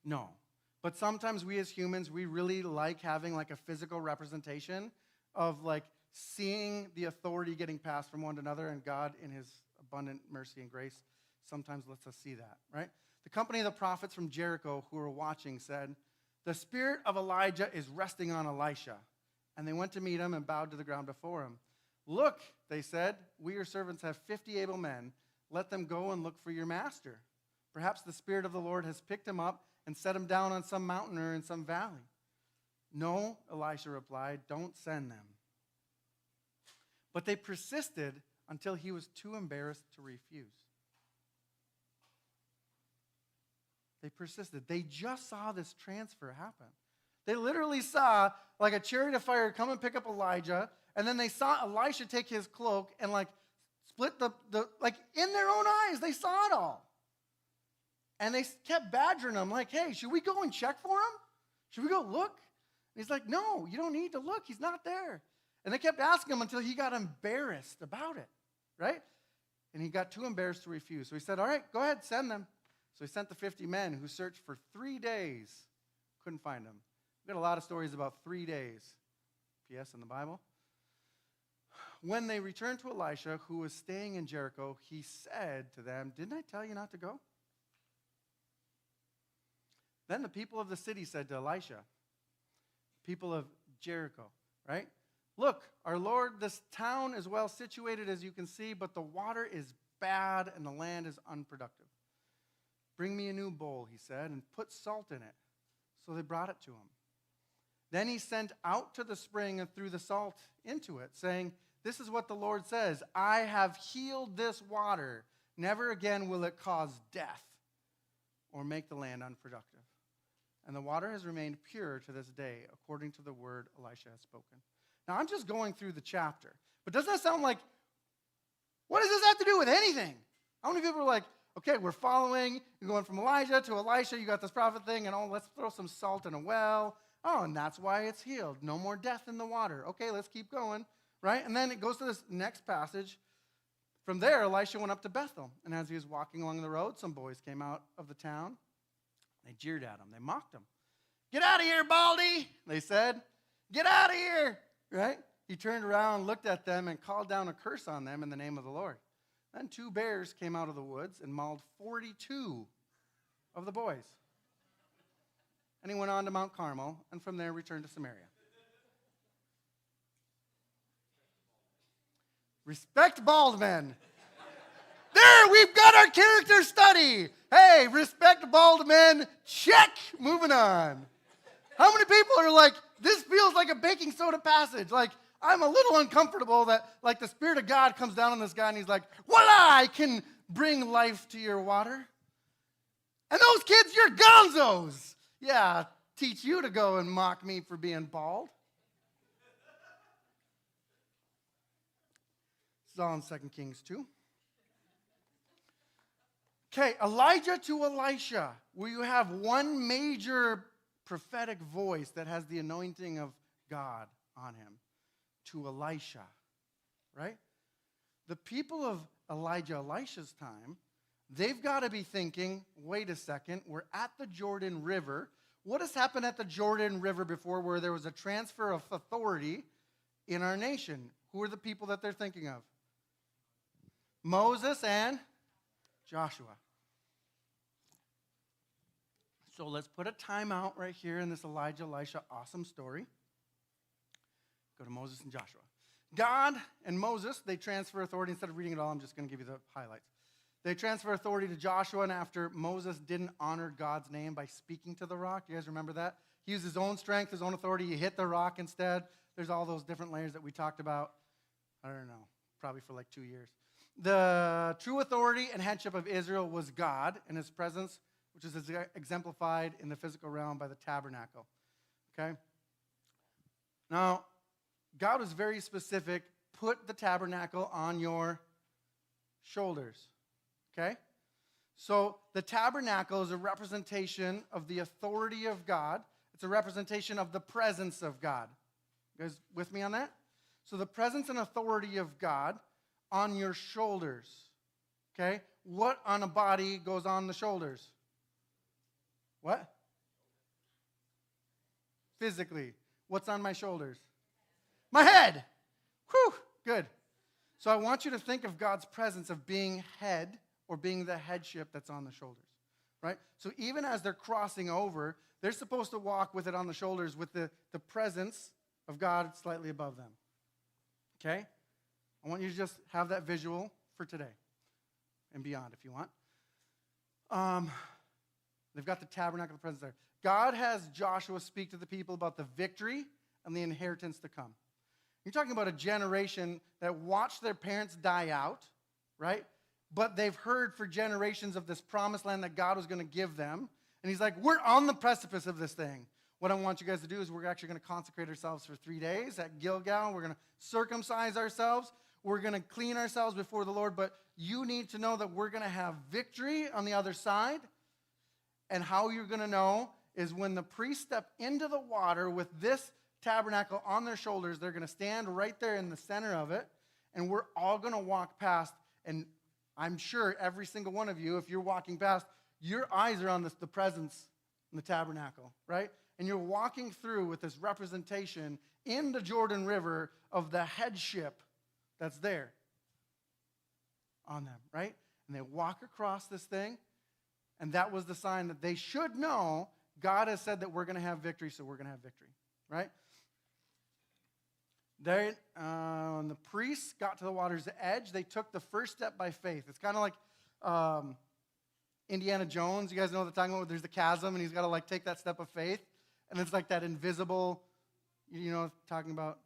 No. But sometimes we as humans, we really like having like a physical representation of like seeing the authority getting passed from one to another, and God in his abundant mercy and grace sometimes lets us see that, right? The company of the prophets from Jericho who were watching said, "The spirit of Elijah is resting on Elisha." And they went to meet him and bowed to the ground before him. "Look," they said, "we, your servants, have 50 able men. Let them go and look for your master. Perhaps the Spirit of the Lord has picked him up and set him down on some mountain or in some valley." "No," Elisha replied, "don't send them." But they persisted until he was too embarrassed to refuse. They persisted. They just saw this transfer happen. They literally saw like a chariot of fire come and pick up Elijah, and then they saw Elisha take his cloak and like split the like in their own eyes, they saw it all. And they kept badgering him like, "Hey, should we go and check for him? Should we go look?" And he's like, "No, you don't need to look. He's not there." And they kept asking him until he got embarrassed about it, right? And he got too embarrassed to refuse. So he said, "All right, go ahead, send them." So he sent the 50 men who searched for 3 days. Couldn't find them. We've got a lot of stories about 3 days. P.S. in the Bible. When they returned to Elisha, who was staying in Jericho, he said to them, "Didn't I tell you not to go?" Then the people of the city said to Elisha, people of Jericho, right? "Look, our Lord, this town is well situated as you can see, but the water is bad and the land is unproductive. Bring me a new bowl," he said, "and put salt in it." So they brought it to him. Then he sent out to the spring and threw the salt into it, saying, "This is what the Lord says, I have healed this water. Never again will it cause death or make the land unproductive." And the water has remained pure to this day, according to the word Elisha has spoken. Now, I'm just going through the chapter. But doesn't that sound like, what does this have to do with anything? How many people are like, okay, we're following, you're going from Elijah to Elisha, you got this prophet thing, and let's throw some salt in a well. Oh, and that's why it's healed. No more death in the water. Okay, let's keep going, right? And then it goes to this next passage. From there, Elisha went up to Bethel. And as he was walking along the road, some boys came out of the town. They jeered at him. They mocked him. "Get out of here, Baldy," they said. "Get out of here," right? He turned around, looked at them, and called down a curse on them in the name of the Lord. Then 2 bears came out of the woods and mauled 42 of the boys. And he went on to Mount Carmel, and from there returned to Samaria. Respect bald men. There, we've got our character study. Hey, respect bald men. Check. Moving on. How many people are were like, this feels like a baking soda passage. Like, I'm a little uncomfortable that, like, the Spirit of God comes down on this guy and he's like, voila, I can bring life to your water. And those kids, you're gonzos. Yeah, teach you to go and mock me for being bald. This is all in 2 Kings 2. Okay, Elijah to Elisha, where you have one major prophetic voice that has the anointing of God on him, to Elisha, right? The people of Elisha's time, they've got to be thinking, wait a second, we're at the Jordan River. What has happened at the Jordan River before where there was a transfer of authority in our nation? Who are the people that they're thinking of? Moses and Joshua. So let's put a timeout right here in this Elisha awesome story. Go to Moses and Joshua. God and Moses, they transfer authority. Instead of reading it all, I'm just going to give you the highlights. They transfer authority to Joshua, and after Moses didn't honor God's name by speaking to the rock. You guys remember that? He used his own strength, his own authority. He hit the rock instead. There's all those different layers that we talked about. I don't know, probably for like 2 years. The true authority and headship of Israel was God and his presence, which is exemplified in the physical realm by the tabernacle. Okay? Now, God was very specific. Put the tabernacle on your shoulders. Okay? So the tabernacle is a representation of the authority of God. It's a representation of the presence of God. You guys with me on that? So the presence and authority of God on your shoulders. Okay? What on a body goes on the shoulders? What? Physically. What's on my shoulders? My head. Whew, good. So I want you to think of God's presence of being head or being the headship that's on the shoulders, right? So even as they're crossing over, they're supposed to walk with it on the shoulders with the presence of God slightly above them, okay? I want you to just have that visual for today and beyond if you want. They've got the tabernacle of the presence there. God has Joshua speak to the people about the victory and the inheritance to come. You're talking about a generation that watched their parents die out, right? But they've heard for generations of this promised land that God was going to give them. And he's like, we're on the precipice of this thing. What I want you guys to do is we're actually going to consecrate ourselves for 3 days at Gilgal. We're going to circumcise ourselves. We're going to clean ourselves before the Lord. But you need to know that we're going to have victory on the other side. And how you're going to know is when the priests step into the water with this tabernacle on their shoulders, they're going to stand right there in the center of it, and we're all going to walk past. And I'm sure every single one of you, if you're walking past, your eyes are on the presence in the tabernacle, right? And you're walking through with this representation in the Jordan River of the headship that's there on them, right? And they walk across this thing. And that was the sign that they should know God has said that we're going to have victory, so we're going to have victory, right? When the priests got to the water's edge, they took the first step by faith. It's kind of like Indiana Jones. You guys know what I'm talking about? There's the chasm, and he's got to like take that step of faith. And it's like that invisible, you know, talking about,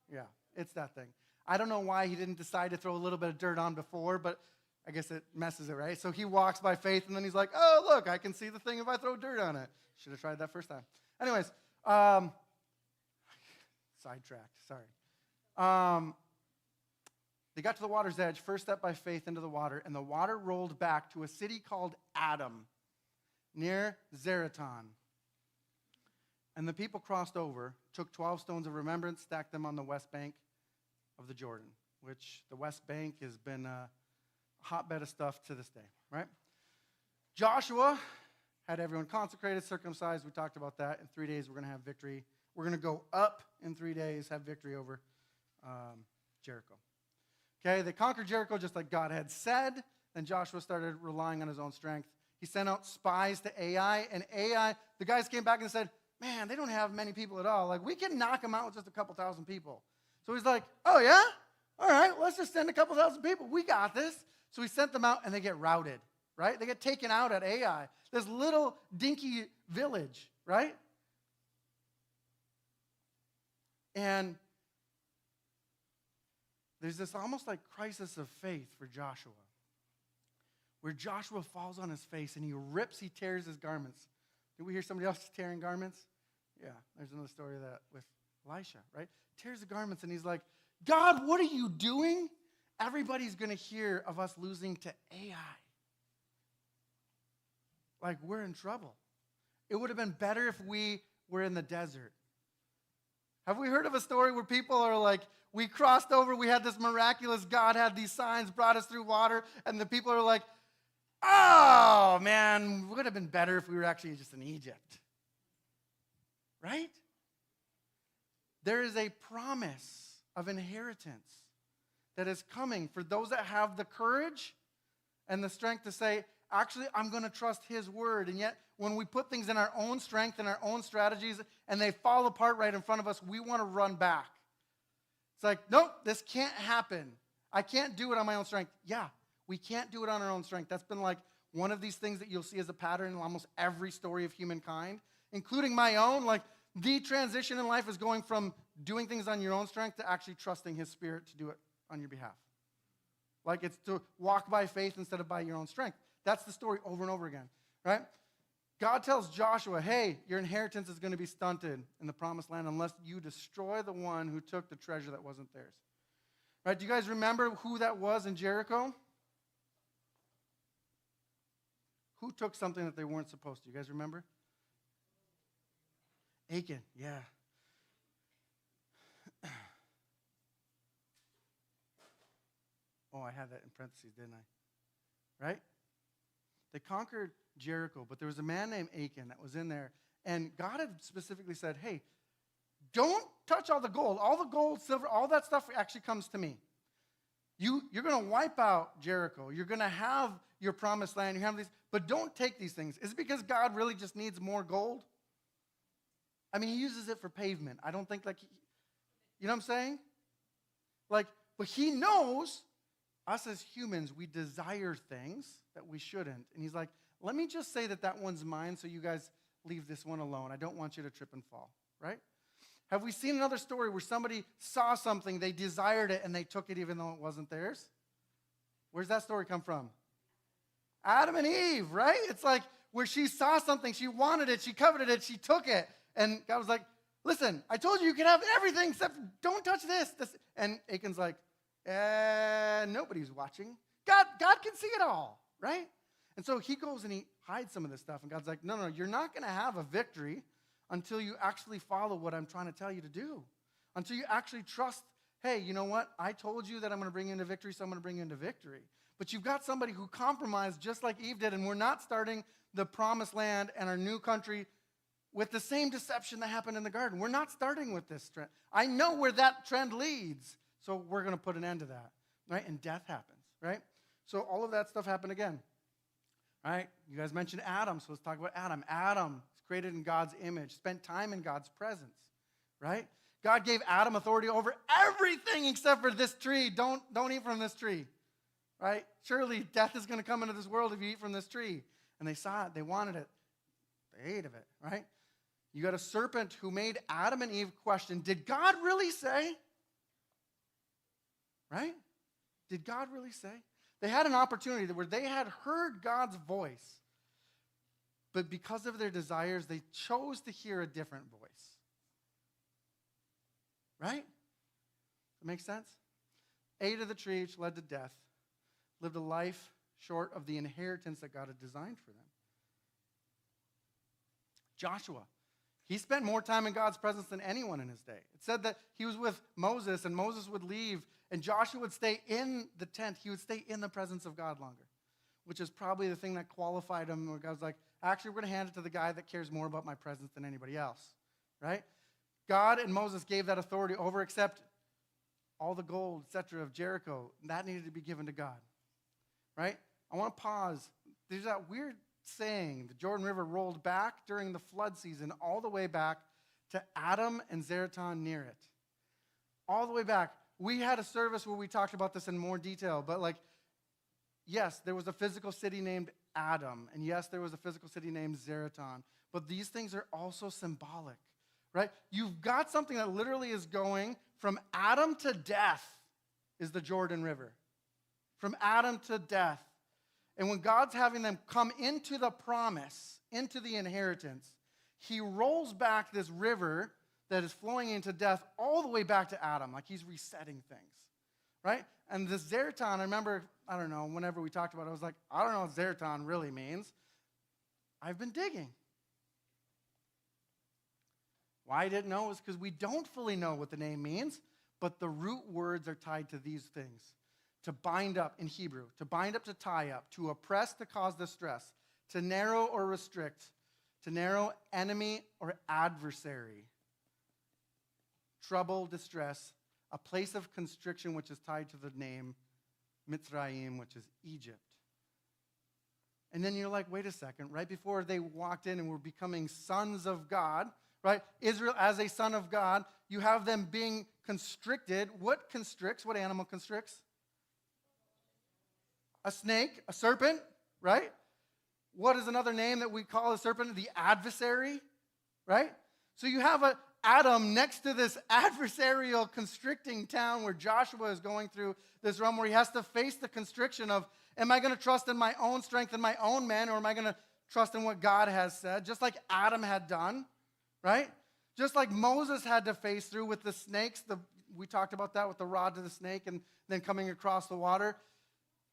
yeah, it's that thing. I don't know why he didn't decide to throw a little bit of dirt on before, but I guess it messes it, right? So he walks by faith, and then he's like, oh, look, I can see the thing if I throw dirt on it. Should have tried that first time. Anyways, sidetracked, sorry. They got to the water's edge, first step by faith into the water, and the water rolled back to a city called Adam, near Zeraton. And the people crossed over, took 12 stones of remembrance, stacked them on the west bank of the Jordan, which the west bank has been a hotbed of stuff to this day, right? Joshua had everyone consecrated, circumcised. We talked about that. In 3 days, we're going to have victory. We're going to go up in 3 days, have victory over Jericho. Okay, they conquered Jericho just like God had said. Then Joshua started relying on his own strength. He sent out spies to Ai, and Ai, the guys came back and said, man, they don't have many people at all. Like, we can knock them out with just a couple thousand people. So he's like, oh, yeah? All right, let's just send a couple thousand people. We got this. So he sent them out, and they get routed, right? They get taken out at Ai, this little dinky village, right? And there's this almost like crisis of faith for Joshua, where Joshua falls on his face and he tears his garments. Did we hear somebody else tearing garments? Yeah, there's another story of that with Elisha, right? Tears the garments and he's like, God, what are you doing? Everybody's going to hear of us losing to AI. Like, we're in trouble. It would have been better if we were in the desert. Have we heard of a story where people are like, we crossed over, we had this miraculous, God had these signs, brought us through water, and the people are like, oh, man, it would have been better if we were actually just in Egypt. Right? There is a promise of inheritance that is coming for those that have the courage and the strength to say, actually, I'm going to trust his word. And yet, when we put things in our own strength and our own strategies and they fall apart right in front of us, we want to run back. It's like, nope, this can't happen. I can't do it on my own strength. Yeah, we can't do it on our own strength. That's been like one of these things that you'll see as a pattern in almost every story of humankind, including my own. Like, the transition in life is going from doing things on your own strength to actually trusting his spirit to do it on your behalf. Like, it's to walk by faith instead of by your own strength. That's the story over and over again, right? God tells Joshua, hey, your inheritance is going to be stunted in the promised land unless you destroy the one who took the treasure that wasn't theirs. Right? Do you guys remember who that was in Jericho? Who took something that they weren't supposed to? You guys remember? Achan, yeah. Oh, I had that in parentheses, didn't I? Right? They conquered Jericho, but there was a man named Achan that was in there, and God had specifically said, hey, don't touch all the gold. All the gold, silver, all that stuff actually comes to me. You're going to wipe out Jericho. You're going to have your promised land. You have these, but don't take these things. Is it because God really just needs more gold? I mean, he uses it for pavement. I don't think you know what I'm saying? Like, but he knows us as humans, we desire things that we shouldn't. And he's like, let me just say that one's mine so you guys leave this one alone. I don't want you to trip and fall, right? Have we seen another story where somebody saw something, they desired it, and they took it even though it wasn't theirs? Where's that story come from? Adam and Eve, right? It's like where she saw something, she wanted it, she coveted it, she took it. And God was like, listen, I told you could have everything except don't touch this. And Achan's like, nobody's watching. God can see it all, right? And so he goes and he hides some of this stuff. And God's like, no, you're not going to have a victory until you actually follow what I'm trying to tell you to do. Until you actually trust, hey, you know what? I told you that I'm going to bring you into victory, so I'm going to bring you into victory. But you've got somebody who compromised just like Eve did, and we're not starting the promised land and our new country with the same deception that happened in the garden. We're not starting with this trend. I know where that trend leads, so we're going to put an end to that, right? And death happens, right? So all of that stuff happened again, right? You guys mentioned Adam, so let's talk about Adam. Adam is created in God's image, spent time in God's presence, right? God gave Adam authority over everything except for this tree. Don't eat from this tree, right? Surely death is going to come into this world if you eat from this tree. And they saw it. They wanted it. They ate of it, right? You got a serpent who made Adam and Eve question, did God really say? Right? Did God really say? They had an opportunity where they had heard God's voice, but because of their desires, they chose to hear a different voice. Right? That makes sense? Ate of the tree, which led to death, lived a life short of the inheritance that God had designed for them. Joshua, he spent more time in God's presence than anyone in his day. It said that he was with Moses, and Moses would leave, and Joshua would stay in the tent. He would stay in the presence of God longer, which is probably the thing that qualified him, where God's like, actually, we're going to hand it to the guy that cares more about my presence than anybody else, right? God and Moses gave that authority over, except all the gold, etc., of Jericho. That needed to be given to God, right? I want to pause. There's that weird saying, the Jordan River rolled back during the flood season all the way back to Adam and Zeraton near it. All the way back. We had a service where we talked about this in more detail, but yes, there was a physical city named Adam, and yes, there was a physical city named Zeraton, but these things are also symbolic right? You've got something that literally is going from Adam to death is the Jordan River. From Adam to death. And when God's having them come into the promise, into the inheritance, he rolls back this river that is flowing into death all the way back to Adam, like he's resetting things, right? And the Zeraton, I remember, I don't know, whenever we talked about it, I was like, I don't know what Zeraton really means. I've been digging. Why I didn't know is because we don't fully know what the name means, but the root words are tied to these things. To bind up in Hebrew, to bind up, to tie up, to oppress, to cause distress, to narrow or restrict, to narrow enemy or adversary, trouble, distress, a place of constriction which is tied to the name Mitzrayim, which is Egypt. And then you're like, wait a second, right before they walked in and were becoming sons of God, right? Israel as a son of God, you have them being constricted. What constricts? What animal constricts? A snake, a serpent, right? What is another name that we call a serpent? The adversary, right? So you have Adam next to this adversarial constricting town where Joshua is going through this realm where he has to face the constriction of, am I going to trust in my own strength and my own men, or am I going to trust in what God has said? Just like Adam had done, right? Just like Moses had to face through with the snakes. We talked about that with the rod to the snake and then coming across the water,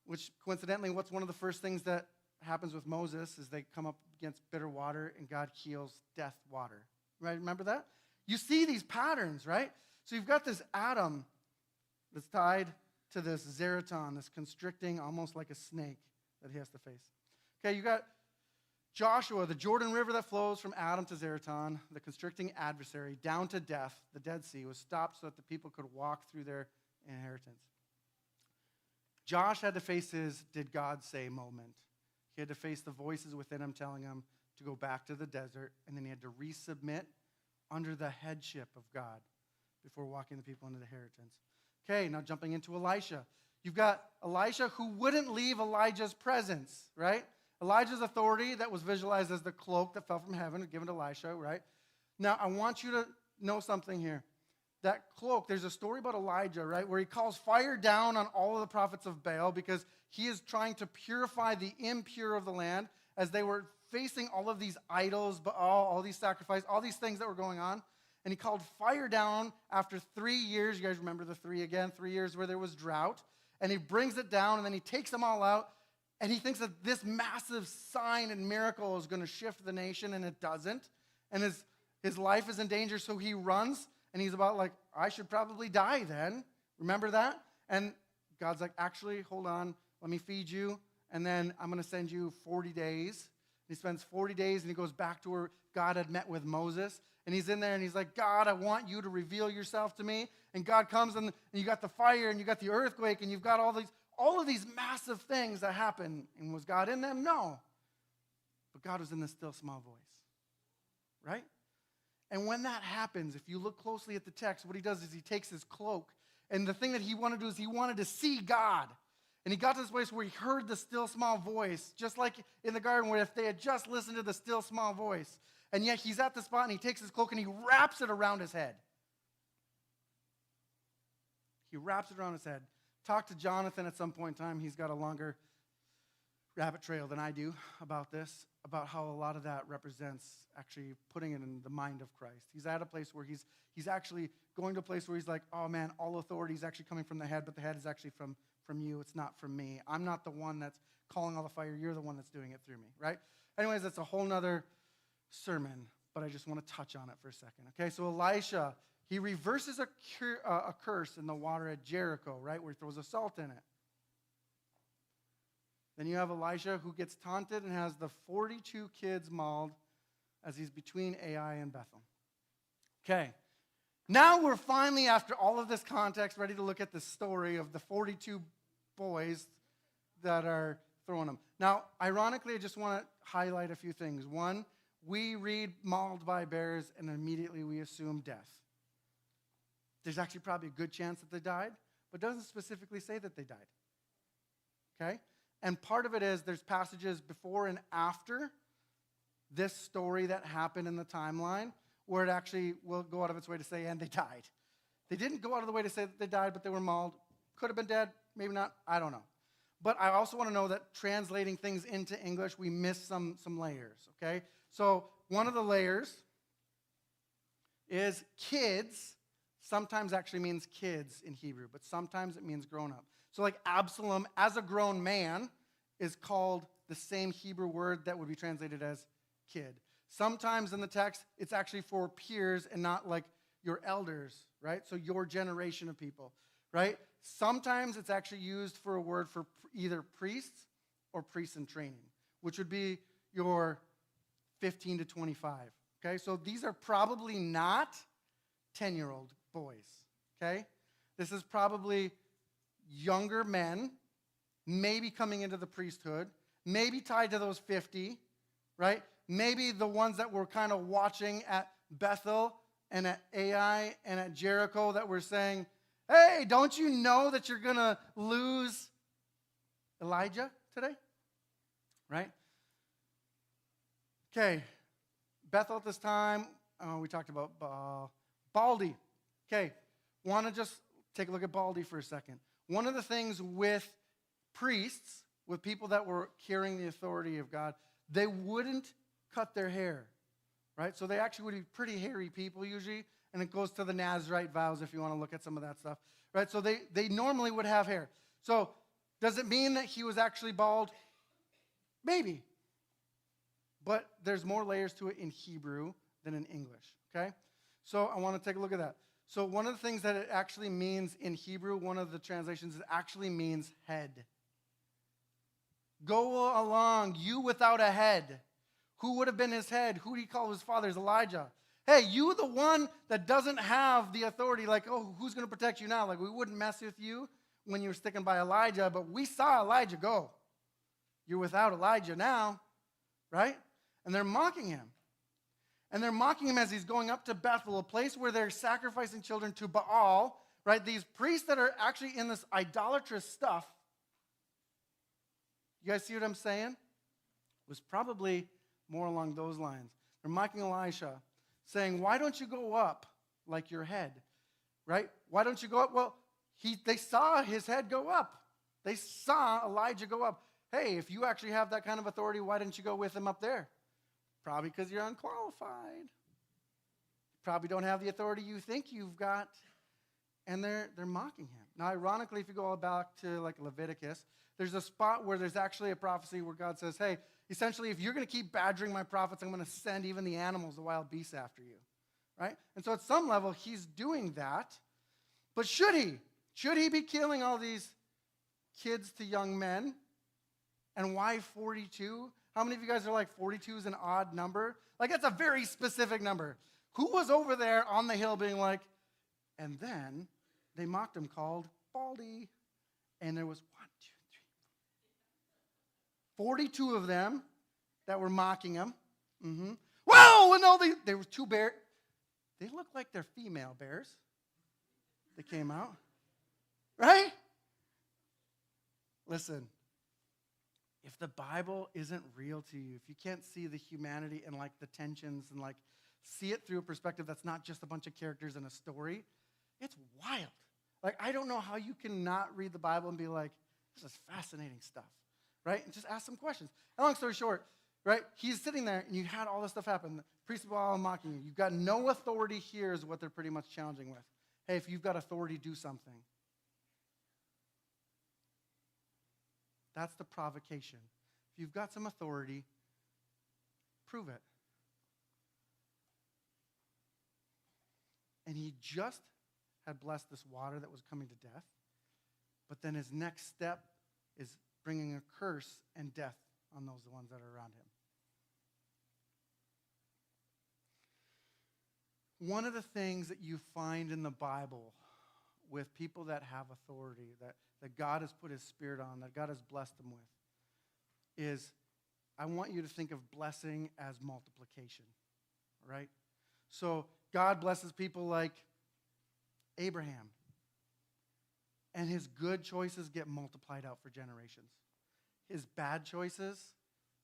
which coincidentally, what's one of the first things that happens with Moses is they come up against bitter water and God heals death water. Right? Remember that? You see these patterns, right? So you've got this Adam that's tied to this Zeraton, this constricting, almost like a snake that he has to face. Okay, you got Joshua, the Jordan River that flows from Adam to Zeraton, the constricting adversary, down to death. The Dead Sea was stopped so that the people could walk through their inheritance. Josh had to face his did God say moment. He had to face the voices within him telling him to go back to the desert, and then he had to resubmit under the headship of God before walking the people into the inheritance. Okay, now jumping into Elisha. You've got Elisha who wouldn't leave Elijah's presence, right? Elijah's authority that was visualized as the cloak that fell from heaven given to Elisha, right? Now, I want you to know something here. That cloak, there's a story about Elijah, right, where he calls fire down on all of the prophets of Baal because he is trying to purify the impure of the land as they were facing all of these idols, Baal, all these sacrifices, all these things that were going on. And he called fire down after 3 years. You guys remember the 3 again? 3 years where there was drought. And he brings it down, and then he takes them all out. And he thinks that this massive sign and miracle is going to shift the nation, and it doesn't. And his life is in danger, so he runs. And he's about like, I should probably die then. Remember that? And God's like, actually, hold on. Let me feed you. And then I'm going to send you 40 days. And he spends 40 days, and he goes back to where God had met with Moses. And he's in there, and he's like, God, I want you to reveal yourself to me. And God comes, and you got the fire, and you got the earthquake, and you've got all of these massive things that happen. And was God in them? No. But God was in the still small voice. Right? And when that happens, if you look closely at the text, what he does is he takes his cloak. And the thing that he wanted to do is he wanted to see God. And he got to this place where he heard the still small voice, just like in the garden where if they had just listened to the still small voice. And yet he's at the spot and he takes his cloak and he wraps it around his head. He wraps it around his head. Talk to Jonathan at some point in time. He's got a longer rabbit trail than I do about this, about how a lot of that represents actually putting it in the mind of Christ. He's at a place where he's actually going to a place where he's like, oh man, all authority is actually coming from the head, but the head is actually from you. It's not from me. I'm not the one that's calling all the fire. You're the one that's doing it through me, right? Anyways, that's a whole nother sermon, but I just want to touch on it for a second. Okay, so Elisha, he reverses a curse in the water at Jericho, right, where he throws a salt in it. Then you have Elisha who gets taunted and has the 42 kids mauled as he's between Ai and Bethel. Okay, now we're finally, after all of this context, ready to look at the story of the 42 boys that are throwing them. Now, ironically, I just want to highlight a few things. One, we read mauled by bears and immediately we assume death. There's actually probably a good chance that they died, but it doesn't specifically say that they died. Okay? And part of it is there's passages before and after this story that happened in the timeline where it actually will go out of its way to say, and they died. They didn't go out of the way to say that they died, but they were mauled. Could have been dead, maybe not, I don't know. But I also want to know that translating things into English, we miss some layers, okay? So one of the layers is kids. Sometimes actually means kids in Hebrew, but sometimes it means grown up. So like Absalom, as a grown man, is called the same Hebrew word that would be translated as kid. Sometimes in the text, it's actually for peers and not like your elders, right? So your generation of people, right? Sometimes it's actually used for a word for either priests or priests in training, which would be your 15 to 25, okay? So these are probably not 10-year-old boys, okay? This is probably younger men, maybe coming into the priesthood, maybe tied to those 50, right? Maybe the ones that were kind of watching at Bethel and at Ai and at Jericho that were saying, hey, don't you know that you're going to lose Elijah today? Right? Okay. Bethel at this time, we talked about Baldy. Okay. Want to just take a look at Baldy for a second. One of the things with priests, with people that were carrying the authority of God, they wouldn't cut their hair, right? So they actually would be pretty hairy people usually, and it goes to the Nazirite vows if you want to look at some of that stuff, right? So they normally would have hair. So does it mean that he was actually bald? Maybe. But there's more layers to it in Hebrew than in English, okay? So I want to take a look at that. So one of the things that it actually means in Hebrew, one of the translations, it actually means head. Go along, you without a head. Who would have been his head? Who did he call his father? Elijah. Hey, you the one that doesn't have the authority, like, oh, who's going to protect you now? Like, we wouldn't mess with you when you were sticking by Elijah, but we saw Elijah go. You're without Elijah now, right? And they're mocking him. And they're mocking him as he's going up to Bethel, a place where they're sacrificing children to Baal, right? These priests that are actually in this idolatrous stuff. You guys see what I'm saying? It was probably more along those lines. They're mocking Elisha, saying, why don't you go up like your head, right? Why don't you go up? Well, they saw his head go up. They saw Elijah go up. Hey, if you actually have that kind of authority, why didn't you go with him up there? Probably because you're unqualified. Probably don't have the authority you think you've got. And they're mocking him. Now, ironically, if you go back to like Leviticus, there's a spot where there's actually a prophecy where God says, hey, essentially, if you're going to keep badgering my prophets, I'm going to send even the animals, the wild beasts after you, right? And so at some level, he's doing that. But should he? Should he be killing all these kids to young men? And why 42? How many of you guys are like 42 is an odd number? Like, that's a very specific number. Who was over there on the hill being like, and then they mocked him, called Baldy. And there was 42 of them that were mocking him. Mm-hmm. Whoa! And no, there were two bears. They look like they're female bears. They came out. Right? Listen, if the Bible isn't real to you, if you can't see the humanity and like the tensions and like see it through a perspective that's not just a bunch of characters in a story, it's wild. Like, I don't know how you can not read the Bible and be like, this is fascinating stuff. Right? And just ask some questions. And long story short, right? He's sitting there, and you had all this stuff happen. The priests of Baal mocking you. You've got no authority here is what they're pretty much challenging with. Hey, if you've got authority, do something. That's the provocation. If you've got some authority, prove it. And he just had blessed this water that was coming to death. But then his next step is bringing a curse and death on those ones that are around him. One of the things that you find in the Bible with people that have authority, that God has put his spirit on, that God has blessed them with, is I want you to think of blessing as multiplication, right? So God blesses people like Abraham, and his good choices get multiplied out for generations. His bad choices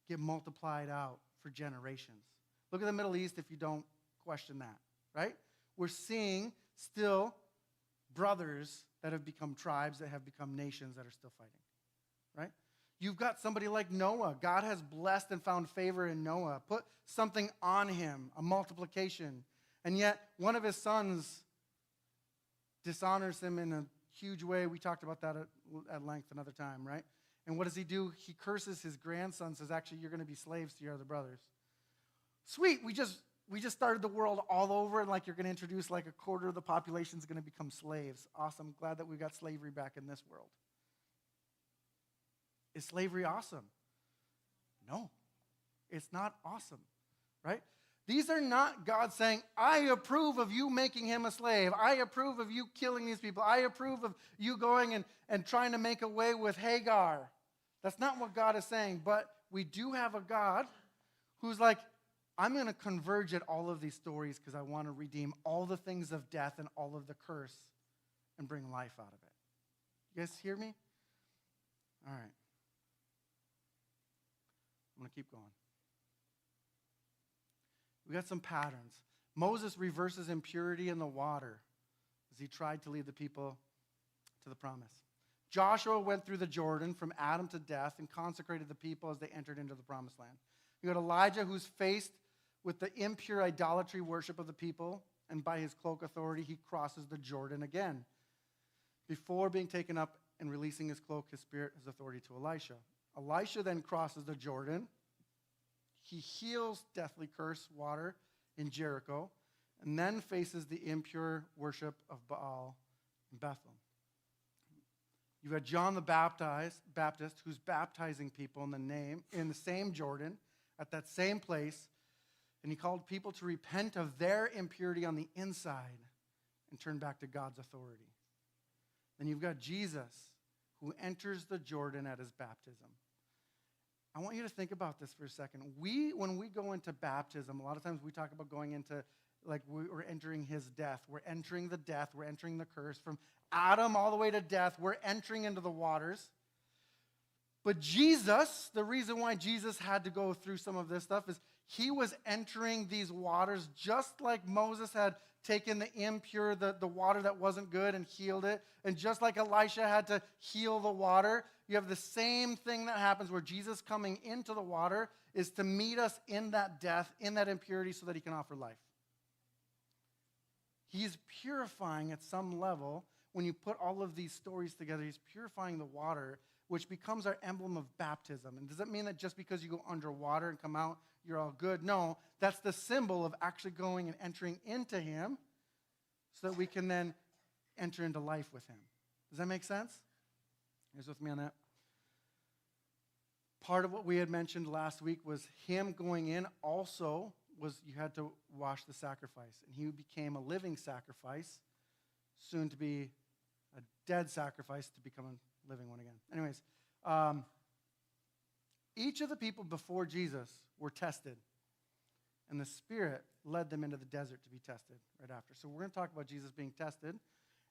get multiplied out for generations. Look at the Middle East if you don't question that, right? We're seeing still brothers that have become tribes, that have become nations that are still fighting, right? You've got somebody like Noah. God has blessed and found favor in Noah, put something on him, a multiplication. And yet, one of his sons dishonors him in a huge way. We talked about that at length another time, right? And what does he do? He curses his grandson, says, actually, you're going to be slaves to your other brothers. Sweet, we just started the world all over, and like you're going to introduce like a quarter of the population is going to become slaves. Awesome. Glad that we got slavery back in this world. Is slavery awesome? No, it's not awesome, right? These are not God saying, I approve of you making him a slave. I approve of you killing these people. I approve of you going and trying to make a way with Hagar. That's not what God is saying, but we do have a God who's like, I'm going to converge at all of these stories because I want to redeem all the things of death and all of the curse and bring life out of it. You guys hear me? All right. I'm going to keep going. We got some patterns. Moses reverses impurity in the water as he tried to lead the people to the promise. Joshua went through the Jordan from Adam to death and consecrated the people as they entered into the promised land. You got Elijah, who's faced with the impure idolatry worship of the people, and by his cloak authority, he crosses the Jordan again. Before being taken up and releasing his cloak, his spirit, his authority to Elisha. Elisha then crosses the Jordan. He heals deathly cursed water in Jericho, and then faces the impure worship of Baal in Bethel. You've got John the Baptist, who's baptizing people in the same Jordan, at that same place, and he called people to repent of their impurity on the inside and turn back to God's authority. Then you've got Jesus, who enters the Jordan at his baptism. I want you to think about this for a second. When we go into baptism, a lot of times we talk about going into, like we're entering his death. We're entering the death. We're entering the curse. From Adam all the way to death, we're entering into the waters. But Jesus, the reason why Jesus had to go through some of this stuff is he was entering these waters just like Moses had taken the impure, the water that wasn't good, and healed it. And just like Elisha had to heal the water, you have the same thing that happens where Jesus coming into the water is to meet us in that death, in that impurity, so that he can offer life. He's purifying at some level. When you put all of these stories together, he's purifying the water, which becomes our emblem of baptism. And does that mean that just because you go underwater and come out, you're all good? No, that's the symbol of actually going and entering into him so that we can then enter into life with him. Does that make sense? You guys with me on that? Part of what we had mentioned last week was him going in also was you had to wash the sacrifice. And he became a living sacrifice, soon to be a dead sacrifice to become a living one again. Anyways, each of the people before Jesus were tested. And the Spirit led them into the desert to be tested right after. So we're going to talk about Jesus being tested.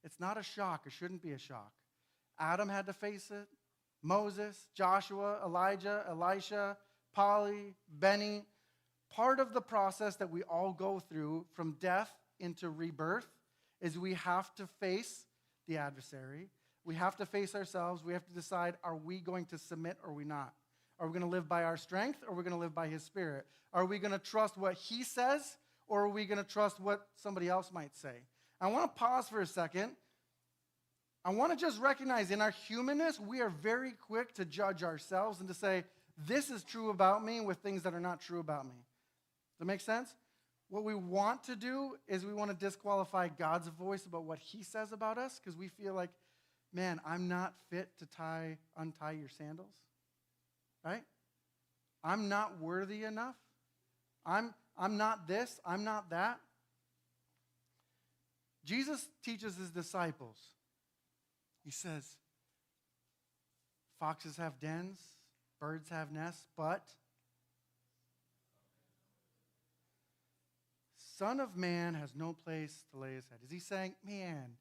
It's not a shock. It shouldn't be a shock. Adam had to face it. Moses, Joshua, Elijah, Elisha, Polly, Benny. Part of the process that we all go through from death into rebirth is we have to face the adversary. We have to face ourselves. We have to decide, are we going to submit or are we not? Are we going to live by our strength or are we going to live by his Spirit? Are we going to trust what he says or are we going to trust what somebody else might say? I want to pause for a second. I want to just recognize in our humanness, we are very quick to judge ourselves and to say, this is true about me with things that are not true about me. Does that make sense? What we want to do is we want to disqualify God's voice about what he says about us because we feel like, man, I'm not fit to untie your sandals, right? I'm not worthy enough. I'm not this. I'm not that. Jesus teaches his disciples. He says, foxes have dens, birds have nests, but Son of Man has no place to lay his head. Is he saying, man,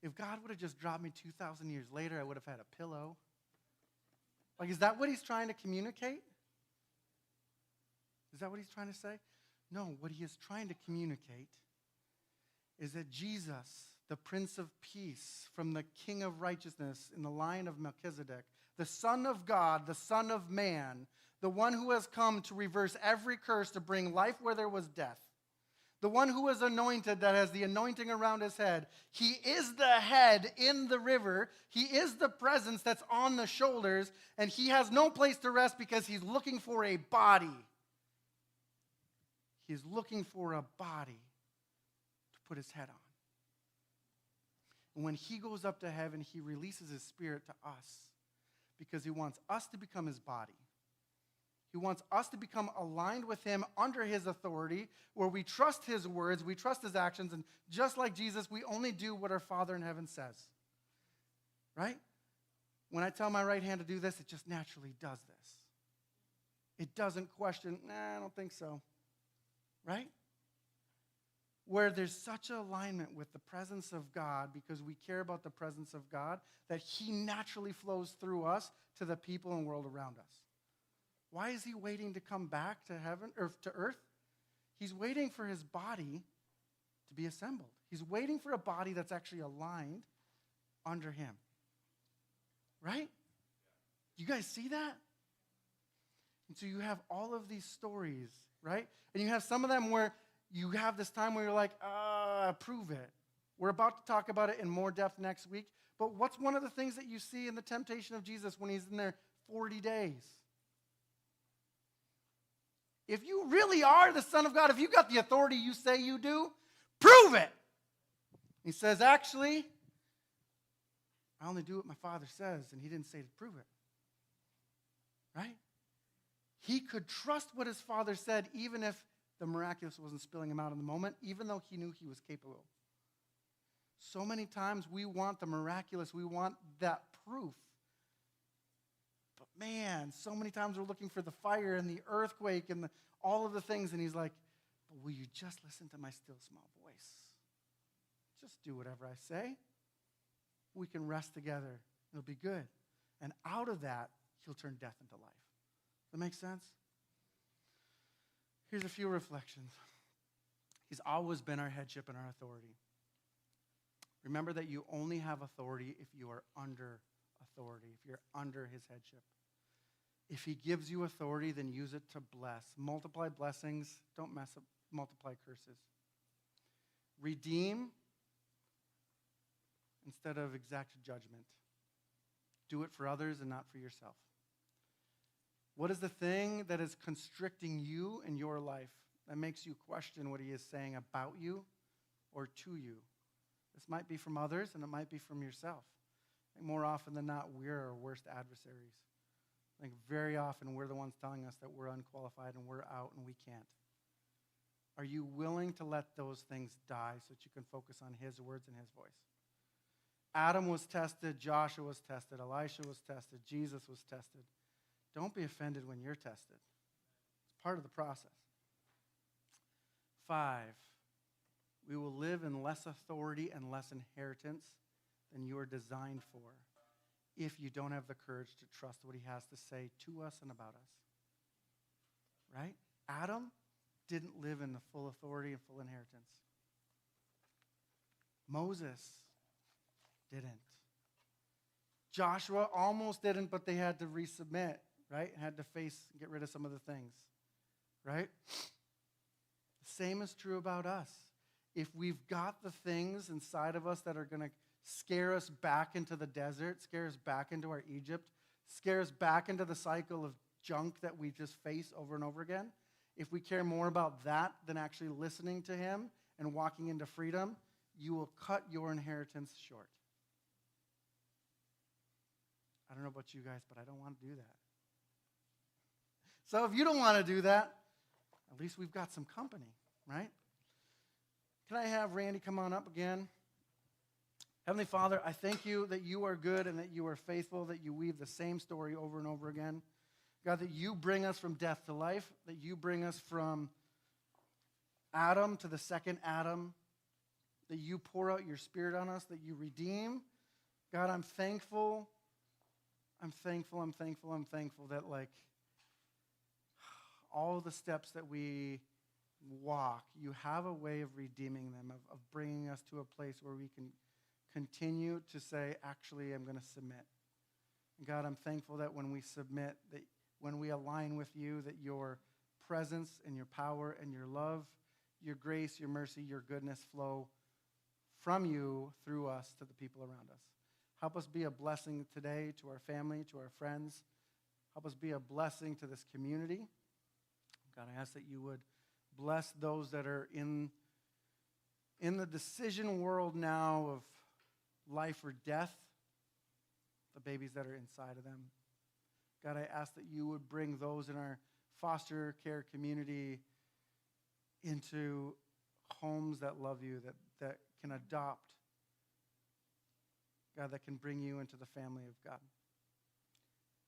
if God would have just dropped me 2,000 years later, I would have had a pillow? Like, is that what he's trying to communicate? Is that what he's trying to say? No, what he is trying to communicate is that Jesus, the Prince of Peace, from the King of Righteousness in the line of Melchizedek, the Son of God, the Son of Man, the one who has come to reverse every curse, to bring life where there was death, the one who is anointed, that has the anointing around his head. He is the head in the river. He is the presence that's on the shoulders, and he has no place to rest because he's looking for a body. He's looking for a body to put his head on. And when he goes up to heaven, he releases his spirit to us because he wants us to become his body. He wants us to become aligned with him under his authority, where we trust his words, we trust his actions, and just like Jesus, we only do what our Father in heaven says. Right? When I tell my right hand to do this, it just naturally does this. It doesn't question, I don't think so. Right? Where there's such alignment with the presence of God, because we care about the presence of God, that he naturally flows through us to the people and world around us. Why is he waiting to come back to heaven or to earth? He's waiting for his body to be assembled. He's waiting for a body that's actually aligned under him. Right? You guys see that? And so you have all of these stories, right? And you have some of them where you have this time where you're like, prove it. We're about to talk about it in more depth next week. But what's one of the things that you see in the temptation of Jesus when he's in there 40 days? If you really are the Son of God, if you got the authority you say you do, prove it. He says, actually, I only do what my Father says, and he didn't say to prove it. Right? He could trust what his Father said, even if the miraculous wasn't spilling him out in the moment, even though he knew he was capable. So many times we want the miraculous, we want that proof. But man, so many times we're looking for the fire and the earthquake and all of the things, and he's like, but will you just listen to my still small voice? Just do whatever I say. We can rest together. It'll be good. And out of that, he'll turn death into life. Does that make sense? Here's a few reflections. He's always been our headship and our authority. Remember that you only have authority if you are under authority, if you're under his headship. If he gives you authority, then use it to bless. Multiply blessings. Don't multiply curses. Redeem instead of exact judgment. Do it for others and not for yourself. What is the thing that is constricting you in your life that makes you question what he is saying about you or to you? This might be from others, and it might be from yourself. I think more often than not, we're our worst adversaries. I think very often we're the ones telling us that we're unqualified and we're out and we can't. Are you willing to let those things die so that you can focus on his words and his voice? Adam was tested, Joshua was tested, Elisha was tested, Jesus was tested. Don't be offended when you're tested. It's part of the process. 5, we will live in less authority and less inheritance than you are designed for if you don't have the courage to trust what he has to say to us and about us. Right? Adam didn't live in the full authority and full inheritance. Moses didn't. Joshua almost didn't, but they had to resubmit, right? Had to get rid of some of the things, right? The same is true about us. If we've got the things inside of us that are going to scare us back into the desert, scare us back into our Egypt, scare us back into the cycle of junk that we just face over and over again, if we care more about that than actually listening to him and walking into freedom, you will cut your inheritance short. I don't know about you guys, but I don't want to do that. So if you don't want to do that, at least we've got some company, right? Can I have Randy come on up again? Heavenly Father, I thank you that you are good and that you are faithful, that you weave the same story over and over again. God, that you bring us from death to life, that you bring us from Adam to the second Adam, that you pour out your spirit on us, that you redeem. God, I'm thankful that like all the steps that we walk, you have a way of redeeming them, of bringing us to a place where we can continue to say, actually, I'm going to submit. And God, I'm thankful that when we submit, that when we align with you, that your presence and your power and your love, your grace, your mercy, your goodness flow from you through us to the people around us. Help us be a blessing today to our family, to our friends. Help us be a blessing to this community. God, I ask that you would bless those that are in the decision world now of life or death, the babies that are inside of them. God, I ask that you would bring those in our foster care community into homes that love you, that can adopt. God, that can bring you into the family of God.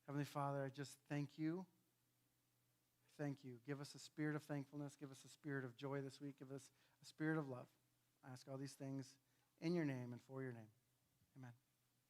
Heavenly Father, I just thank you. Thank you. Give us a spirit of thankfulness. Give us a spirit of joy this week. Give us a spirit of love. I ask all these things in your name and for your name. Amen.